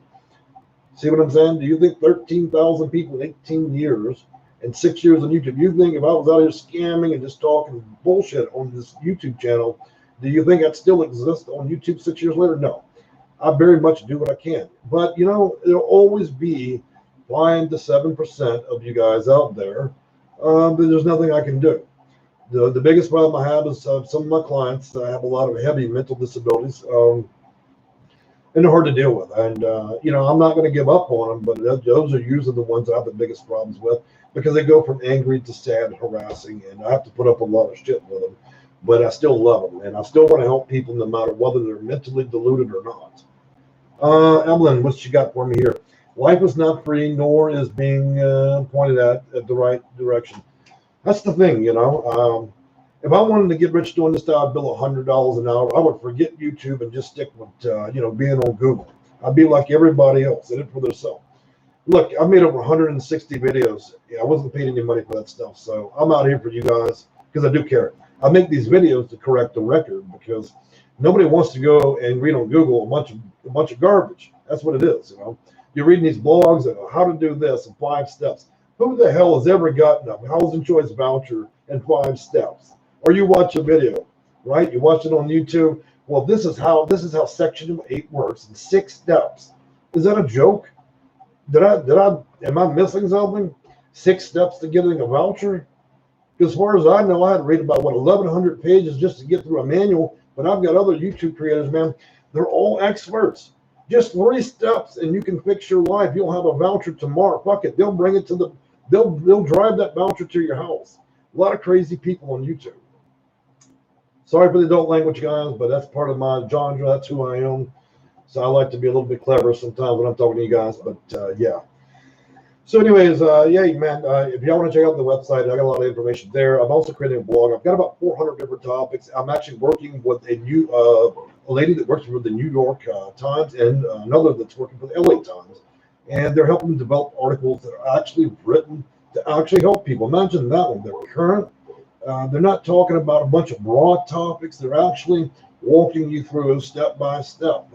See what I'm saying? Do you think 13,000 people in 18 years and 6 years on YouTube, you think if I was out here scamming and just talking bullshit on this YouTube channel, do you think I'd still exist on YouTube 6 years later? No. I very much do what I can. But, there'll always be 5 to 7% of you guys out there that there's nothing I can do. The biggest problem I have is some of my clients have a lot of heavy mental disabilities, and they're hard to deal with. And, I'm not going to give up on them, but those are usually the ones I have the biggest problems with, because they go from angry to sad, harassing, and I have to put up a lot of shit with them. But I still love them, and I still want to help people no matter whether they're mentally deluded or not. Evelyn, what you got for me here? Life is not free, nor is being pointed at the right direction. That's the thing, If I wanted to get rich doing this, I'd bill $100 an hour. I would forget YouTube and just stick with, being on Google. I'd be like everybody else, in it for themselves. Look, I made over 160 videos. Yeah, I wasn't paid any money for that stuff, so I'm out here for you guys because I do care. I make these videos to correct the record because nobody wants to go and read on Google a bunch of garbage. That's what it is, you know. You're reading these blogs of how to do this in 5 steps. Who the hell has ever gotten a housing choice voucher in 5 steps? Or you watch a video, right? You watch it on YouTube. Well, this is how Section 8 works in 6 steps. Is that a joke? Am I missing something? 6 steps to getting a voucher? As far as I know, I had to read about 1,100 pages just to get through a manual. But I've got other YouTube creators, man. They're all experts. Just 3 steps, and you can fix your life. You'll have a voucher tomorrow. Fuck it, they'll bring it to the. They'll drive that voucher to your house. A lot of crazy people on YouTube. Sorry for the adult language, guys, but that's part of my genre. That's who I am. So I like to be a little bit clever sometimes when I'm talking to you guys. But yeah. So anyways, yeah, man, if y'all want to check out the website, I got a lot of information there. I'm also creating a blog. I've got about 400 different topics. I'm actually working with a lady that works for the New York Times and another that's working for the LA Times. And they're helping develop articles that are actually written to actually help people. Imagine that one. They're current. They're not talking about a bunch of broad topics. They're actually walking you through step by step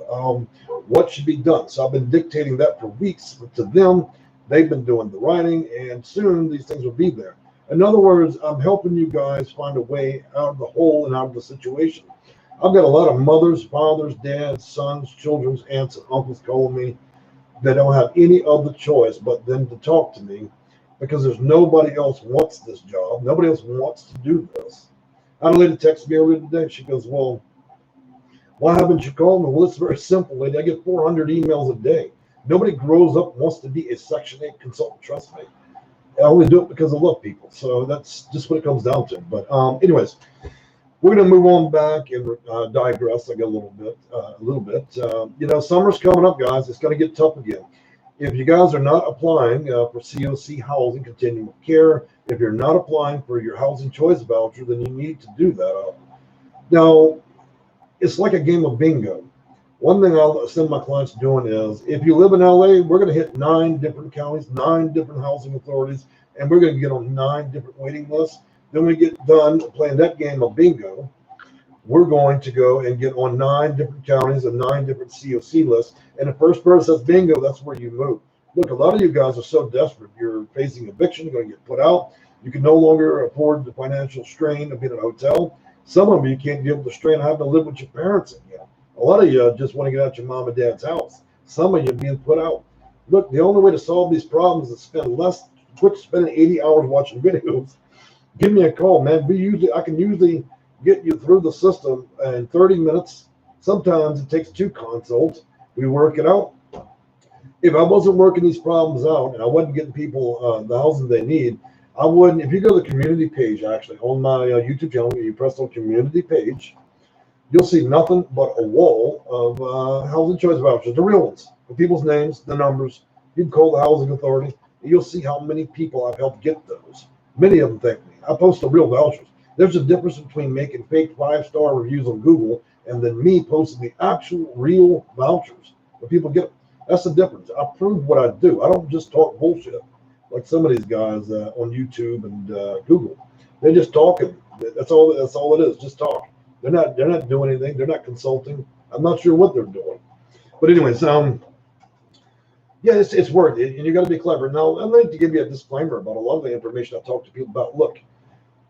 what should be done. So I've been dictating that for weeks to them. They've been doing the writing, and soon these things will be there. In other words, I'm helping you guys find a way out of the hole and out of the situation. I've got a lot of mothers, fathers, dads, sons, children's aunts, and uncles calling me that don't have any other choice but then to talk to me because there's nobody else wants this job. Nobody else wants to do this. I had a lady text me earlier today. She goes, well, why haven't you called me? Well, it's very simple, lady. I get 400 emails a day. Nobody grows up and wants to be a Section 8 consultant, trust me. I only do it because I love people. So that's just what it comes down to. But anyways, we're going to move on back and digress. I got a little bit. You know, summer's coming up, guys. It's going to get tough again. If you guys are not applying for COC housing, continuum of care, if you're not applying for your housing choice voucher, then you need to do that. Now, it's like a game of bingo. One thing I'll send my clients doing is, if you live in LA, we're going to hit 9 different counties, 9 different housing authorities, and we're going to get on 9 different waiting lists. Then we get done playing that game of bingo. We're going to go and get on 9 different counties and 9 different COC lists. And the first person says bingo, that's where you move. Look, a lot of you guys are so desperate. You're facing eviction, you're going to get put out. You can no longer afford the financial strain of being in a hotel. Some of you can't deal with the strain of having to live with your parents again. A lot of you just want to get out your mom and dad's house. Some of you being put out. Look, the only way to solve these problems is quit spending 80 hours watching videos. Give me a call, man. I can usually get you through the system in 30 minutes. Sometimes it takes 2 consults. We work it out. If I wasn't working these problems out and I wasn't getting people the housing they need, I wouldn't. If you go to the community page, actually, on my YouTube channel, you press on community page, you'll see nothing but a wall of housing choice vouchers, the real ones, the people's names, the numbers. You can call the housing authority, and you'll see how many people I've helped get those. Many of them thank me. I post the real vouchers. There's a difference between making fake 5-star reviews on Google and then me posting the actual real vouchers where people get them. That's the difference. I prove what I do. I don't just talk bullshit like some of these guys on YouTube and Google. They're just talking. That's all it is. Just talk. They're not doing anything. They're not consulting. I'm not sure what they're doing. But anyways, yeah, it's worth it, and you got to be clever. Now, I'd like to give you a disclaimer about a lot of the information I talk to people about. Look,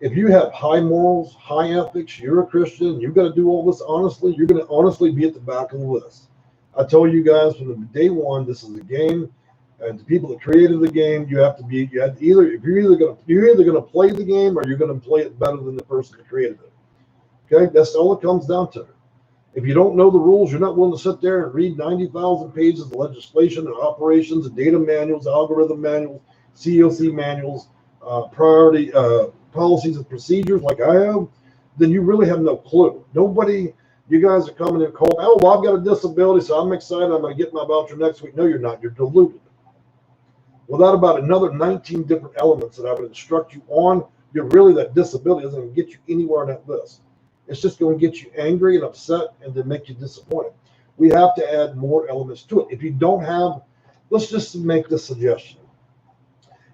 if you have high morals, high ethics, you're a Christian, you've got to do all this honestly, you're going to honestly be at the back of the list. I told you guys from the day one, this is a game, and the people that created the game, you're either going to play the game or you're going to play it better than the person that created it. Okay, that's all it comes down to. If you don't know the rules, you're not willing to sit there and read 90,000 pages of legislation and operations and data manuals, algorithm manuals, COC manuals, priority policies and procedures like I have, then you really have no clue. You guys are coming and calling, oh, well, I've got a disability, so I'm excited. I'm going to get my voucher next week. No, you're not. You're deluded. Without about another 19 different elements that I would instruct you on, that disability isn't going to get you anywhere on that list. It's just going to get you angry and upset and then make you disappointed. We have to add more elements to it. If you don't have Let's just make this suggestion.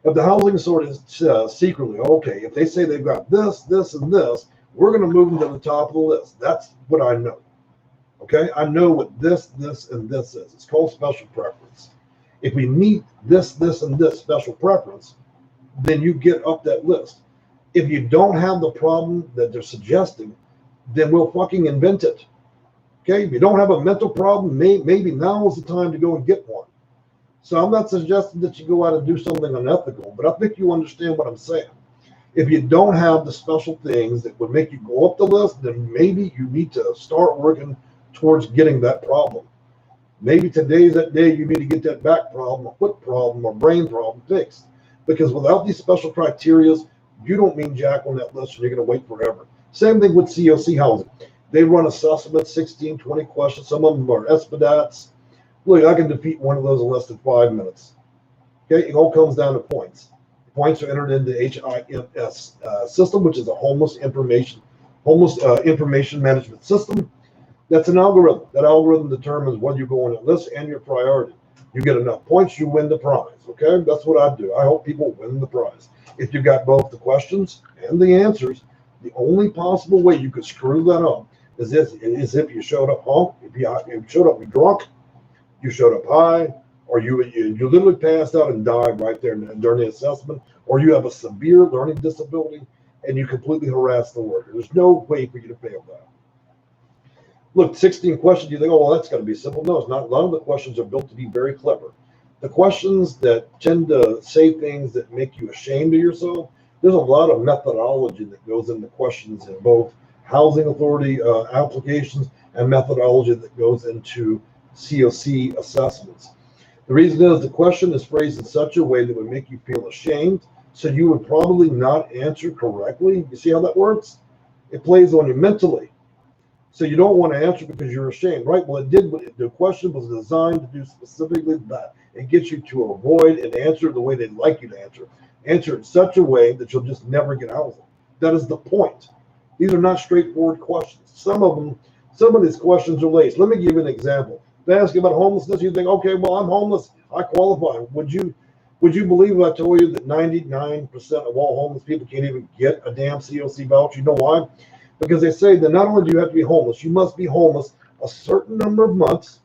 If the housing authority says secretly, okay, if they say they've got this, this, and this, we're going to move them to the top of the list. That's what I know. Okay, I know what this, and this is. It's called special preference. If we meet this, and this special preference, then you get up that list. If you don't have the problem that they're suggesting, then we'll fucking invent it. Okay, if you don't have a mental problem, maybe now is the time to go and get one. So I'm not suggesting that you go out and do something unethical, but I think you understand what I'm saying. If you don't have the special things that would make you go up the list, then maybe you need to start working towards getting that problem. Maybe today's that day you need to get that back problem, a foot problem, or brain problem fixed. Because without these special criterias, you don't mean jack on that list and you're going to wait forever. Same thing with COC housing. They run assessments, 16, 20 questions. Some of them are expedites. Look, I can defeat one of those in less than 5 minutes. Okay, it all comes down to points. Points are entered into HIMS system, which is a homeless information management system. That's an algorithm. That algorithm determines whether you go on that list and your priority. You get enough points, you win the prize. Okay, that's what I do. I hope people win the prize. If you got both the questions and the answers, the only possible way you could screw that up is if you showed up home, if you showed up drunk, you showed up high, or you literally passed out and died right there during the assessment, or you have a severe learning disability and you completely harass the worker. There's no way for you to fail that. Look, 16 questions, you think, oh, well, that's got to be simple. No, it's not. A lot of the questions are built to be very clever. The questions that tend to say things that make you ashamed of yourself, there's a lot of methodology that goes into questions in both housing authority applications and methodology that goes into COC assessments. The reason is the question is phrased in such a way that would make you feel ashamed, so you would probably not answer correctly. You see how that works? It plays on you mentally. So you don't want to answer because you're ashamed, right? Well, the question was designed to do specifically that. It gets you to avoid and answer the way they'd like you to answer. Answer in such a way that you'll just never get housing. That is the point. These are not straightforward questions. Some of these questions are laced. Let me give you an example. They ask you about homelessness, you think, okay, well, I'm homeless, I qualify. Would you believe if I told you that 99% of all homeless people can't even get a damn COC voucher? You know why? Because they say that not only do you have to be homeless, you must be homeless a certain number of months,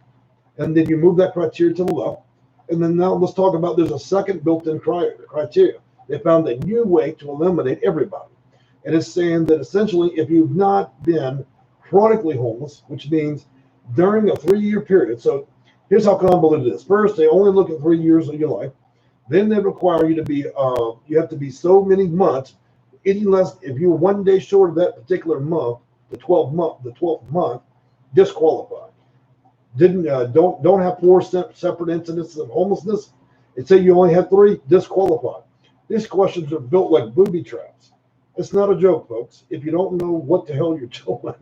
and then you move that criteria to the left. And then now let's talk about there's a second built-in criteria. They found a new way to eliminate everybody. And it's saying that essentially if you've not been chronically homeless, which means during a 3-year period. So here's how convoluted it is. First, they only look at 3 years of your life. Then they require you to be, you have to be so many months. Any less, if you're 1 day short of that particular month, the 12th month, disqualified. Don't have 4 separate incidents of homelessness. And say you only had 3, disqualified. These questions are built like booby traps. It's not a joke, folks. If you don't know what the hell you're doing, let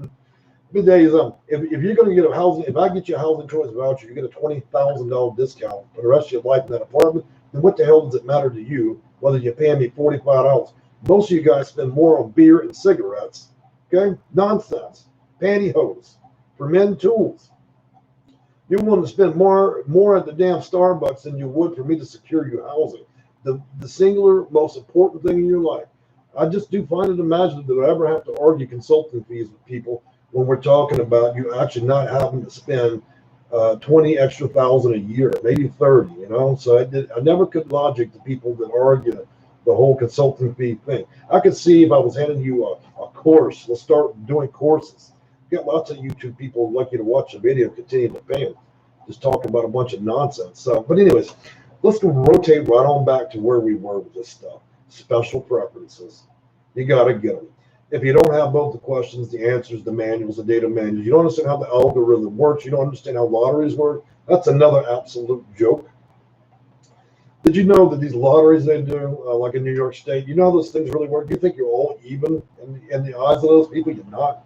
me tell you something. If you're going to get if I get you a housing choice voucher, you get a $20,000 discount for the rest of your life in that apartment, then what the hell does it matter to you whether you're paying me $45? Most of you guys spend more on beer and cigarettes. Okay? Nonsense. Pantyhose. For men, tools. You want to spend more at the damn Starbucks than you would for me to secure you housing. The singular most important thing in your life. I just do find it imaginative that I ever have to argue consulting fees with people when we're talking about you actually not having to spend 20 extra thousand a year, maybe 30, you know? So I never could logic the people that argue the whole consulting fee thing. I could see if I was handing you a course, let's start doing courses. You got lots of YouTube people who like you to watch a video, continue to pay them, just talking about a bunch of nonsense. So, but anyways, let's rotate right on back to where we were with this stuff. Special preferences. You got to get them. If you don't have both the questions, the answers, the manuals, the data manuals, you don't understand how the algorithm works, you don't understand how lotteries work, that's another absolute joke. Did you know that these lotteries they do, like in New York State, you know how those things really work? You think you're all even in the eyes of those people? You're not.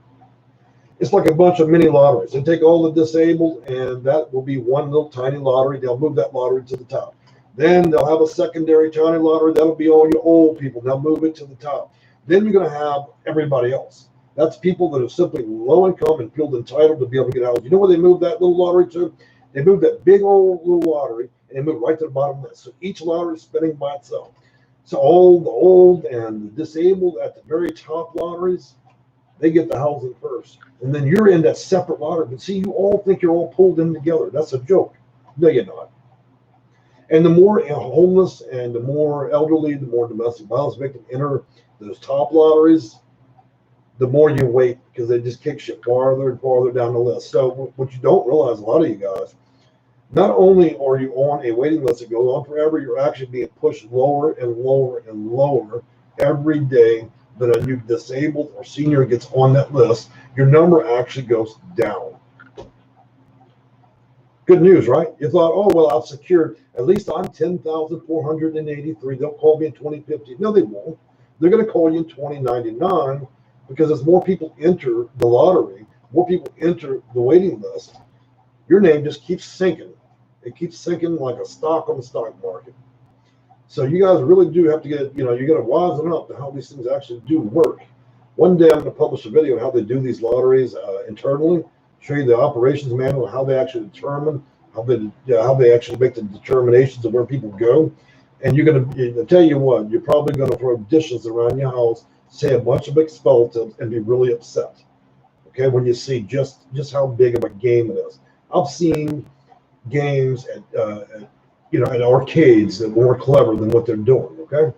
It's like a bunch of mini lotteries. They take all the disabled, and that will be one little tiny lottery. They'll move that lottery to the top. Then they'll have a secondary tiny lottery. That'll be all your old people. They'll move it to the top. Then you're going to have everybody else. That's people that are simply low income and feel entitled to be able to get housing. You know where they move that little lottery to? They move that big old little lottery and move right to the bottom list. So each lottery is spinning by itself. So all the old and the disabled at the very top lotteries, they get the housing first. And then you're in that separate lottery. But see, you all think you're all pulled in together. That's a joke. No, you're not. And the more homeless and the more elderly, the more domestic violence victims enter those top lotteries, the more you wait, because they just kick you farther and farther down the list. So what you don't realize, a lot of you guys, not only are you on a waiting list that goes on forever, you're actually being pushed lower and lower and lower every day that a new disabled or senior gets on that list. Your number actually goes down. Good news, right? You thought, oh, well, I've secured, at least I'm 10,483. They'll call me in 2050. No, they won't. They're going to call you in 2099 because as more people enter the lottery, more people enter the waiting list, your name just keeps sinking. It keeps sinking like a stock on the stock market. So you guys really do have to get, you got to wisen up to how these things actually do work. One day I'm going to publish a video on how they do these lotteries internally, show you the operations manual, how they actually determine, how they actually make the determinations of where people go. And you're going to, tell you what, you're probably going to throw dishes around your house, say a bunch of expletives, and be really upset. Okay, when you see just how big of a game it is. I've seen games at arcades that were more clever than what they're doing. Okay,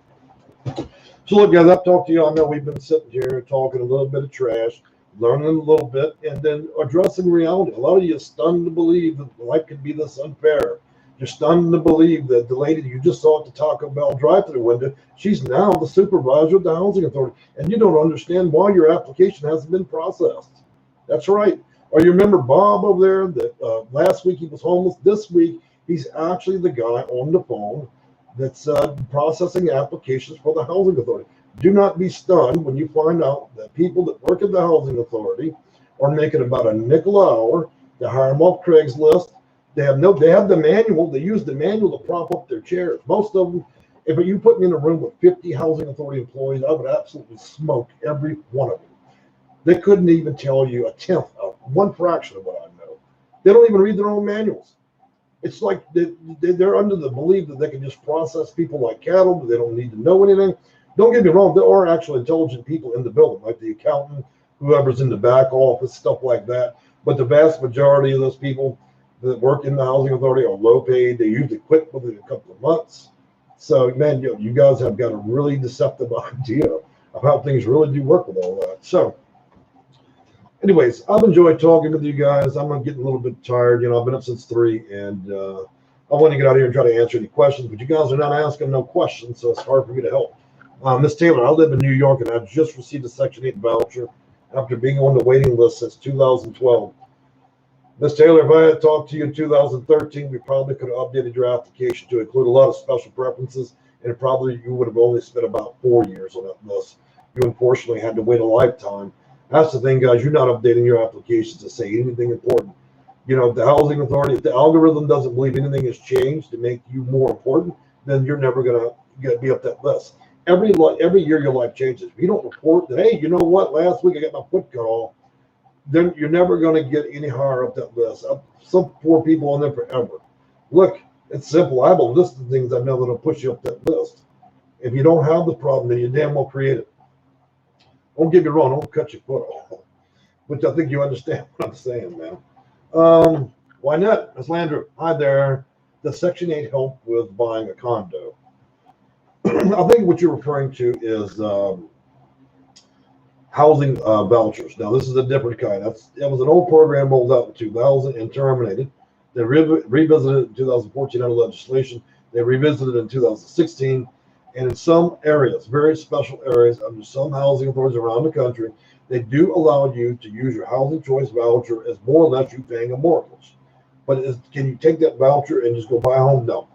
so look, guys, I've talked to you. I know we've been sitting here talking a little bit of trash, learning a little bit, and then addressing reality. A lot of you are stunned to believe that life can be this unfair. You're stunned to believe that the lady you just saw at the Taco Bell drive-through window, she's now the supervisor of the housing authority, and you don't understand why your application hasn't been processed. That's right. Or you remember Bob over there that last week he was homeless. This week he's actually the guy on the phone that's processing applications for the housing authority. Do not be stunned when you find out that people that work at the housing authority are making about a nickel an hour. They hire them off Craigslist. They have the manual. They use the manual to prop up their chairs. Most of them, if you put me in a room with 50 housing authority employees, I would absolutely smoke every one of them. They couldn't even tell you a tenth of one fraction of what I know. They don't even read their own manuals. It's like they're under the belief that they can just process people like cattle, but they don't need to know anything. Don't get me wrong, there are actual intelligent people in the building, like the accountant, whoever's in the back office, stuff like that. But the vast majority of those people that work in the housing authority are low paid. They usually quit within a couple of months. So, man, you guys have got a really deceptive idea of how things really do work with all that. So, anyways, I've enjoyed talking with you guys. I'm getting a little bit tired. I've been up since 3, and I want to get out here and try to answer any questions, but you guys are not asking no questions, so it's hard for me to help. Miss Taylor, I live in New York, and I've just received a Section 8 voucher after being on the waiting list since 2012. Miss Taylor, if I had talked to you in 2013, we probably could have updated your application to include a lot of special preferences, and probably you would have only spent about 4 years on that list. You unfortunately had to wait a lifetime. That's the thing, guys. You're not updating your application to say anything important. The housing authority, if the algorithm doesn't believe anything has changed to make you more important, then you're never going to be up that list. Every year your life changes. If you don't report that, hey, you know what, last week I got my foot cut off, then you're never going to get any higher up that list. Some poor people on there forever. Look, it's simple. I have a list of things I know that'll push you up that list. If you don't have the problem, then you damn well create it. Don't get me wrong, don't cut your foot off. Which I think you understand what I'm saying, man. Why not? Ms. Landry, hi there. Does Section 8 help with buying a condo? I think what you're referring to is housing vouchers. Now, this is a different kind. That was an old program rolled out in 2000 and terminated. They revisited it in 2014 under legislation. They revisited it in 2016. And in some areas, very special areas, under some housing authorities around the country, they do allow you to use your housing choice voucher as more or less you paying a mortgage. But can you take that voucher and just go buy a home? No.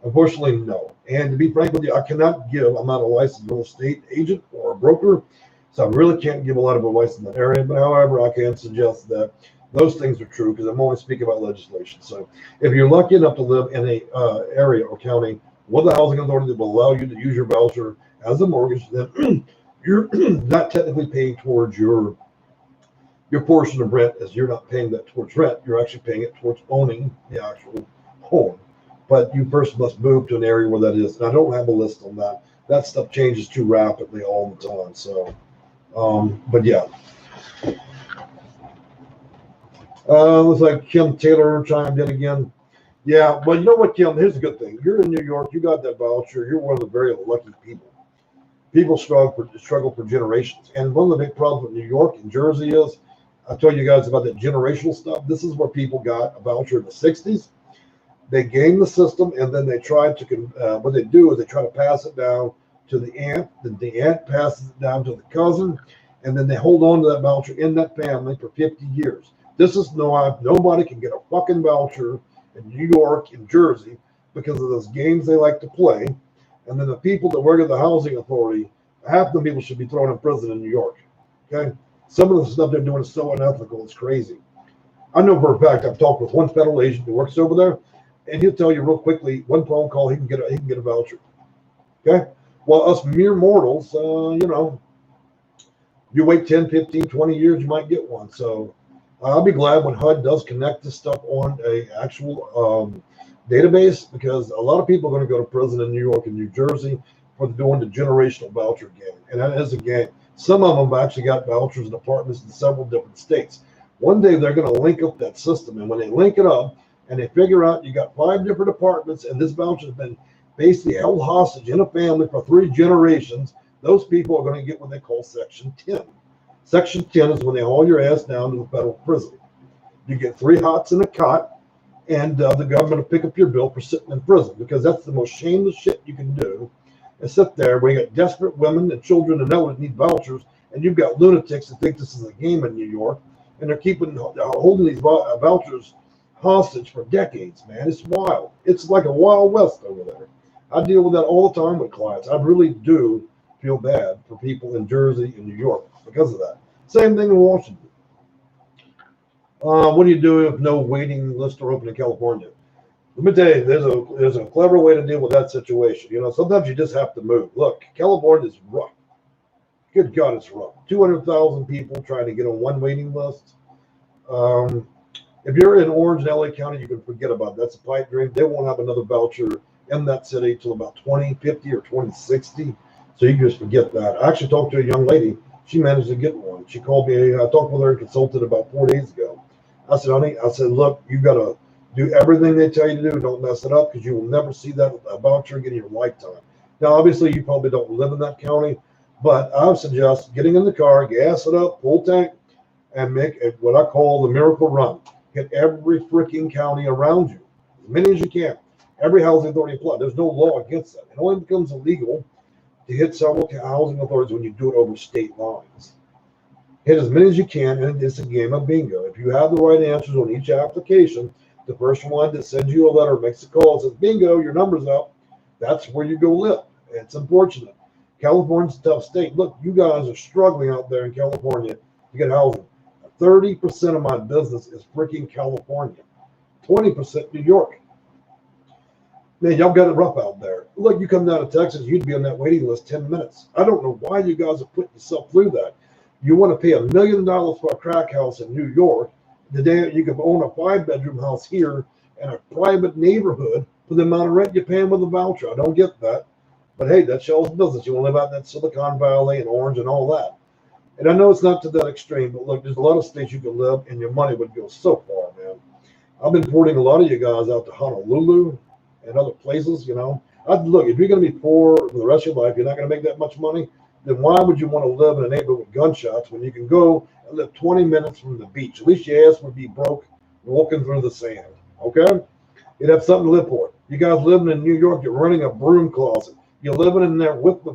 Unfortunately, no. And to be frank with you, I'm not a licensed real estate agent or a broker, so I really can't give a lot of advice in that area. But however, I can suggest that those things are true because I'm only speaking about legislation. So if you're lucky enough to live in a area or county with a housing authority that will allow you to use your voucher as a mortgage, then you're not technically paying towards your portion of rent, as you're not paying that towards rent. You're actually paying it towards owning the actual home. but you first must move to an area where that is. And I don't have a list on that. That stuff changes too rapidly all the time. So, but yeah. Looks like Kim Taylor chimed in again. Yeah, but you know what, Kim? Here's a good thing. You're in New York. You got that voucher. You're one of the very lucky people. People struggle for generations. And one of the big problems with New York and Jersey is, I told you guys about that generational stuff. This is where people got a voucher in the 60s. They game the system, and then they try to, what they do is they try to pass it down to the aunt. Then the aunt passes it down to the cousin, and then they hold on to that voucher in that family for 50 years. This is nobody can get a fucking voucher in New York and Jersey because of those games they like to play. And then the people that work at the housing authority, half the people should be thrown in prison in New York. Okay? Some of the stuff they're doing is so unethical, it's crazy. I know for a fact I've talked with one federal agent who works over there, and he'll tell you real quickly, one phone call, he can get a voucher. Okay? Well, us mere mortals, you wait 10, 15, 20 years, you might get one. So I'll be glad when HUD does connect this stuff on a actual database, because a lot of people are going to go to prison in New York and New Jersey for doing the generational voucher game. And that is a game. Some of them have actually got vouchers and apartments in several different states. One day they're going to link up that system. And when they link it up and they figure out you got 5 different apartments and this voucher has been basically held hostage in a family for 3 generations, those people are going to get what they call Section 10. Section 10 is when they haul your ass down to the federal prison. You get 3 hots and a cot, and the government will pick up your bill for sitting in prison, because that's the most shameless shit you can do, and sit there where you got desperate women and children and that need vouchers, and you've got lunatics that think this is a game in New York, and they're holding these vouchers hostage for decades, man. It's wild. It's like a Wild West over there. I deal with that all the time with clients. I really do feel bad for people in Jersey and New York because of that. Same thing in Washington. What do you do if no waiting lists are open in California? Let me tell you, there's a clever way to deal with that situation. Sometimes you just have to move. Look, California is rough. Good God, it's rough. 200,000 people trying to get on one waiting list. If you're in Orange and LA County, you can forget about it. That's a pipe dream. They won't have another voucher in that city till about 2050 or 2060. So you can just forget that. I actually talked to a young lady. She managed to get one. She called me. I talked with her and consulted about 4 days ago. I said, honey, look, you got to do everything they tell you to do. Don't mess it up, because you will never see that voucher again in your lifetime. Now, obviously, you probably don't live in that county, but I would suggest getting in the car, gas it up, full tank, and make what I call the miracle run. Hit every freaking county around you, as many as you can. Every housing authority apply. There's no law against that. It only becomes illegal to hit several housing authorities when you do it over state lines. Hit as many as you can, and it's a game of bingo. If you have the right answers on each application, the first one that sends you a letter, makes a call, says, bingo, your number's up, that's where you go live. It's unfortunate. California's a tough state. Look, you guys are struggling out there in California to get housing. 30% of my business is freaking California. 20% New York. Man, y'all got it rough out there. Look, you come down to Texas, you'd be on that waiting list 10 minutes. I don't know why you guys are putting yourself through that. You want to pay $1 million for a crack house in New York, the day you can own a 5-bedroom house here in a private neighborhood for the amount of rent you're paying with a voucher. I don't get that. But hey, that's y'all's business. You want to live out in that Silicon Valley and Orange and all that. And I know it's not to that extreme, but look, there's a lot of states you can live and your money would go so far, man. I've been porting a lot of you guys out to Honolulu and other places, Look, if you're going to be poor for the rest of your life, you're not going to make that much money, then why would you want to live in a neighborhood with gunshots when you can go and live 20 minutes from the beach? At least your ass would be broke walking through the sand, okay? You'd have something to live for. You guys living in New York, you're running a broom closet. You're living in there with the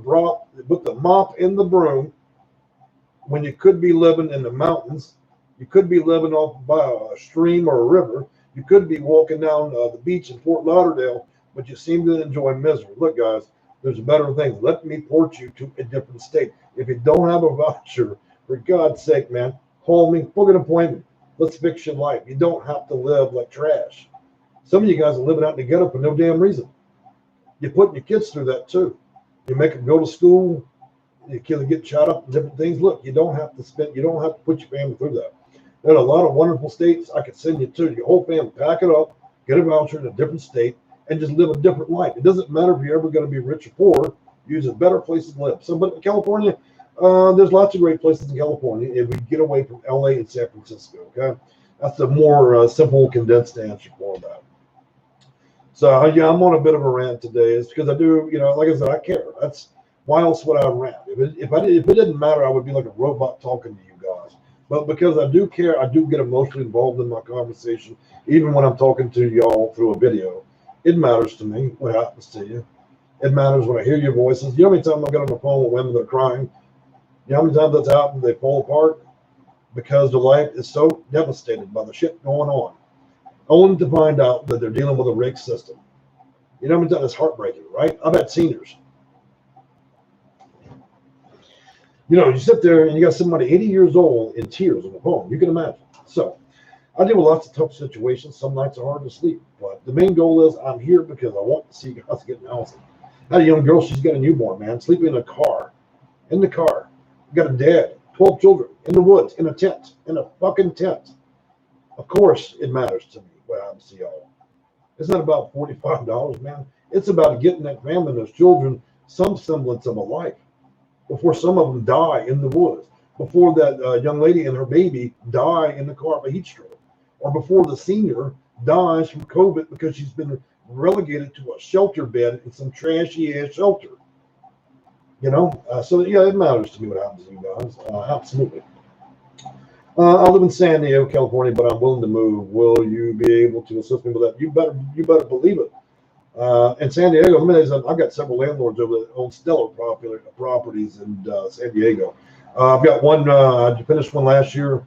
mop and the broom, when you could be living in the mountains. You could be living off by a stream or a river. You could be walking down the beach in Fort Lauderdale, but you seem to enjoy misery. Look, guys, there's better things. Let me port you to a different state. If you don't have a voucher, for God's sake, man, call me, book an appointment. Let's fix your life. You don't have to live like trash. Some of you guys are living out in the ghetto for no damn reason. You're putting your kids through that too. You make them go to school. Your kids get shot up and different things. Look, you don't have to put your family through that. There are a lot of wonderful states I could send you to. Your whole family, pack it up, get a voucher in a different state, and just live a different life. It doesn't matter if you're ever going to be rich or poor. Use a better places to live. So, but in California, there's lots of great places in California if we get away from LA and San Francisco. Okay, that's a more simple, condensed answer for that. So yeah, I'm on a bit of a rant today. It's because I do, like I said, I care. That's why else would I rant? If it didn't matter, I would be like a robot talking to you guys. But because I do care, I do get emotionally involved in my conversation, even when I'm talking to y'all through a video. It matters to me what happens to you. It matters when I hear your voices. You know how many times I've got on the phone with women that are crying? You know how many times that's happened? They fall apart because their life is so devastated by the shit going on, only to find out that they're dealing with a rigged system. You know how many times it's heartbreaking, right? I've had seniors. You sit there and you got somebody 80 years old in tears on the phone. You can imagine. So I deal with lots of tough situations. Some nights are hard to sleep, but the main goal is I'm here because I want to see you guys getting housing. I had a young girl, she's got a newborn, man, sleeping in a car. In the car. Got a dad, 12 children, in the woods, in a tent, in a fucking tent. Of course, it matters to me what happens to y'all. It's not about $45, man. It's about getting that family and those children some semblance of a life before some of them die in the woods, before that young lady and her baby die in the car of a heat stroke, or before the senior dies from COVID because she's been relegated to a shelter bed in some trashy ass shelter. So yeah, it matters to me what happens to you guys. Absolutely. I live in San Diego, California, but I'm willing to move. Will you be able to assist me with that? You better believe it. In San Diego, I've got several landlords over that own stellar properties in San Diego. I've got one. I finished one last year.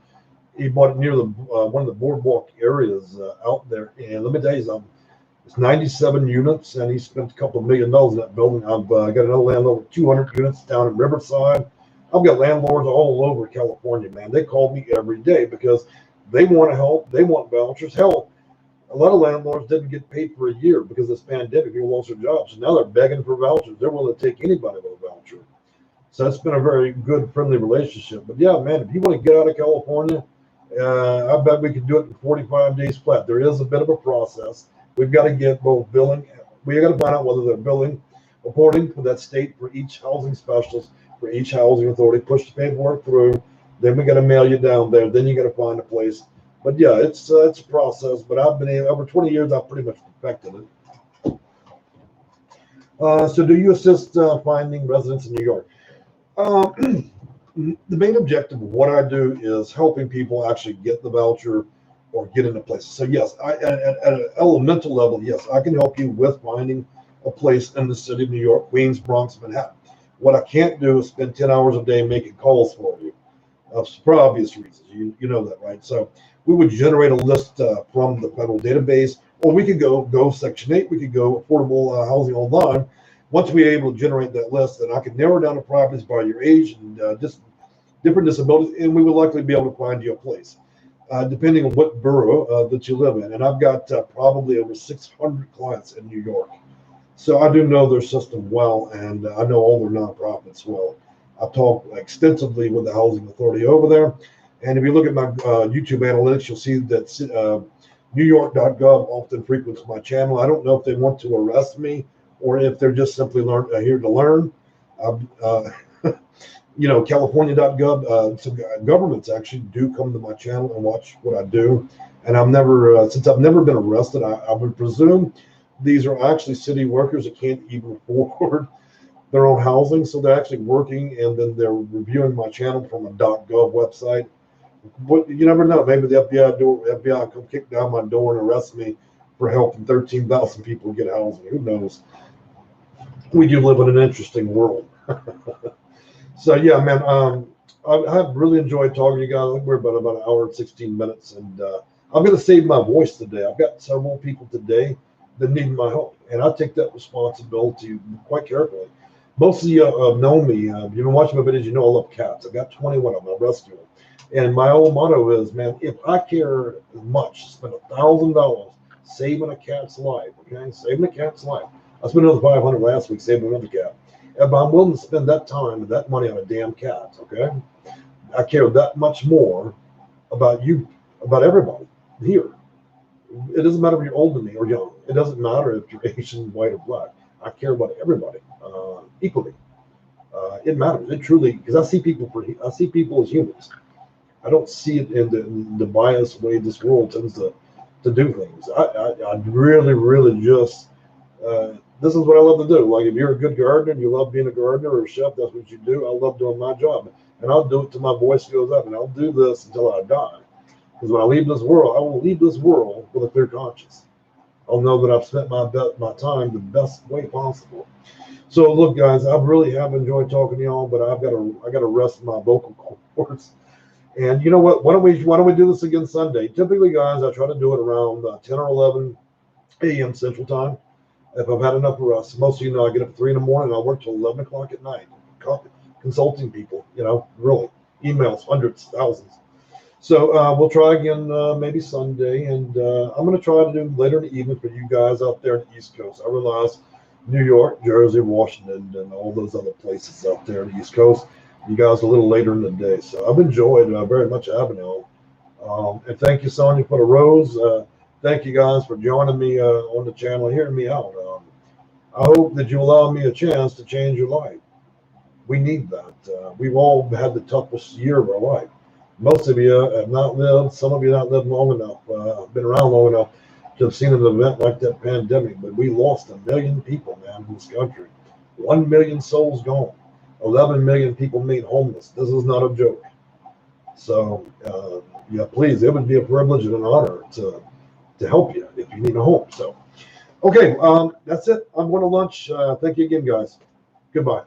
He bought it near the one of the boardwalk areas out there, and let me tell you something. It's 97 units, and he spent a couple of $1 million in that building. I've got another landlord with 200 units down in Riverside. I've got landlords all over California, man. They call me every day because they want to help. They want vouchers. Hell, a lot of landlords didn't get paid for a year because of this pandemic. People lost their jobs. So now they're begging for vouchers. They're willing to take anybody with a voucher. So that's been a very good, friendly relationship. But yeah, man, if you want to get out of California, I bet we could do it in 45 days flat. There is a bit of a process. We've got to get both billing. We got to find out whether they're billing according to that state for each housing specialist, for each housing authority. Push the paperwork through. Then we got to mail you down there. Then you got to find a place. But yeah, it's a process. But I've been over 20 years. I've pretty much perfected it. So, do you assist finding residents in New York? The main objective of what I do is helping people actually get the voucher or get into places. So yes, at an elemental level, yes, I can help you with finding a place in the city of New York, Queens, Bronx, Manhattan. What I can't do is spend 10 hours a day making calls for you, for obvious reasons. You know that, right? So we would generate a list from the federal database, or we could go Section 8. We could go affordable housing online. Once we're able to generate that list, then I could narrow down the properties by your age and just different disabilities, and we would likely be able to find you a place. Depending on what borough that you live in. And I've got probably over 600 clients in New York. So I do know their system well, and I know all their nonprofits well. I've talked extensively with the housing authority over there. And if you look at my YouTube analytics, you'll see that NewYork.gov often frequents my channel. I don't know if they want to arrest me or if they're just simply here to learn. California.gov, some governments actually do come to my channel and watch what I do. And I've never, since I've never been arrested, I would presume these are actually city workers that can't even afford their own housing. So they're actually working and then they're reviewing my channel from a .gov website. But you never know. Maybe the FBI come kick down my door and arrest me for helping 13,000 people get housing. Who knows? We do live in an interesting world. So yeah, man, I've really enjoyed talking to you guys. I think we're about an hour and 16 minutes, and I'm going to save my voice today. I've got several people today that need my help, and I take that responsibility quite carefully. Most of you have known me. You've been watching my videos. You know I love cats. I've got 21 of them. I rescue them. And my old motto is, man, if I care as much, spend $1,000 saving a cat's life, okay? Saving a cat's life. I spent another $500 last week saving another cat. If I'm willing to spend that time and that money on a damn cat, okay? I care that much more about you, about everybody here. It doesn't matter if you're old than me or young. It doesn't matter if you're Asian, white, or black. I care about everybody equally. It matters. It truly, because I see people as humans. I don't see it in the biased way this world tends to do things. I really, really just this is what I love to do. Like if you're a good gardener and you love being a gardener or a chef, that's what you do. I love doing my job, and I'll do it till my voice goes up, and I'll do this until I die. Because when I leave this world, I will leave this world with a clear conscience. I'll know that I've spent my time the best way possible. So look, guys, I really have enjoyed talking to y'all, but I got to rest my vocal cords. And you know what? Why don't we do this again Sunday? Typically, guys, I try to do it around 10 or 11 a.m. Central Time. If I've had enough rest, most of you know I get up at 3 in the morning. And I work till 11 o'clock at night, consulting people. You know, really, emails, hundreds, thousands. So we'll try again maybe Sunday, and I'm going to try to do later in the evening for you guys out there on the East Coast. I realize New York, Jersey, Washington, and all those other places out there on the East Coast, you guys are a little later in the day. So I've enjoyed very much having y'all. And thank you, Sonia, for the rose. Thank you guys for joining me on the channel and hearing me out. I hope that you allow me a chance to change your life. We need that. We've all had the toughest year of our life. Most of you have not lived, some of you not lived long enough, been around long enough to have seen an event like that pandemic, but we lost 1 million people, man, in this country. 1 million souls gone. 11 million people made homeless. This is not a joke. So, yeah, please, it would be a privilege and an honor to help you if you need a home. So, okay, that's it. I'm going to lunch. Thank you again, guys. Goodbye.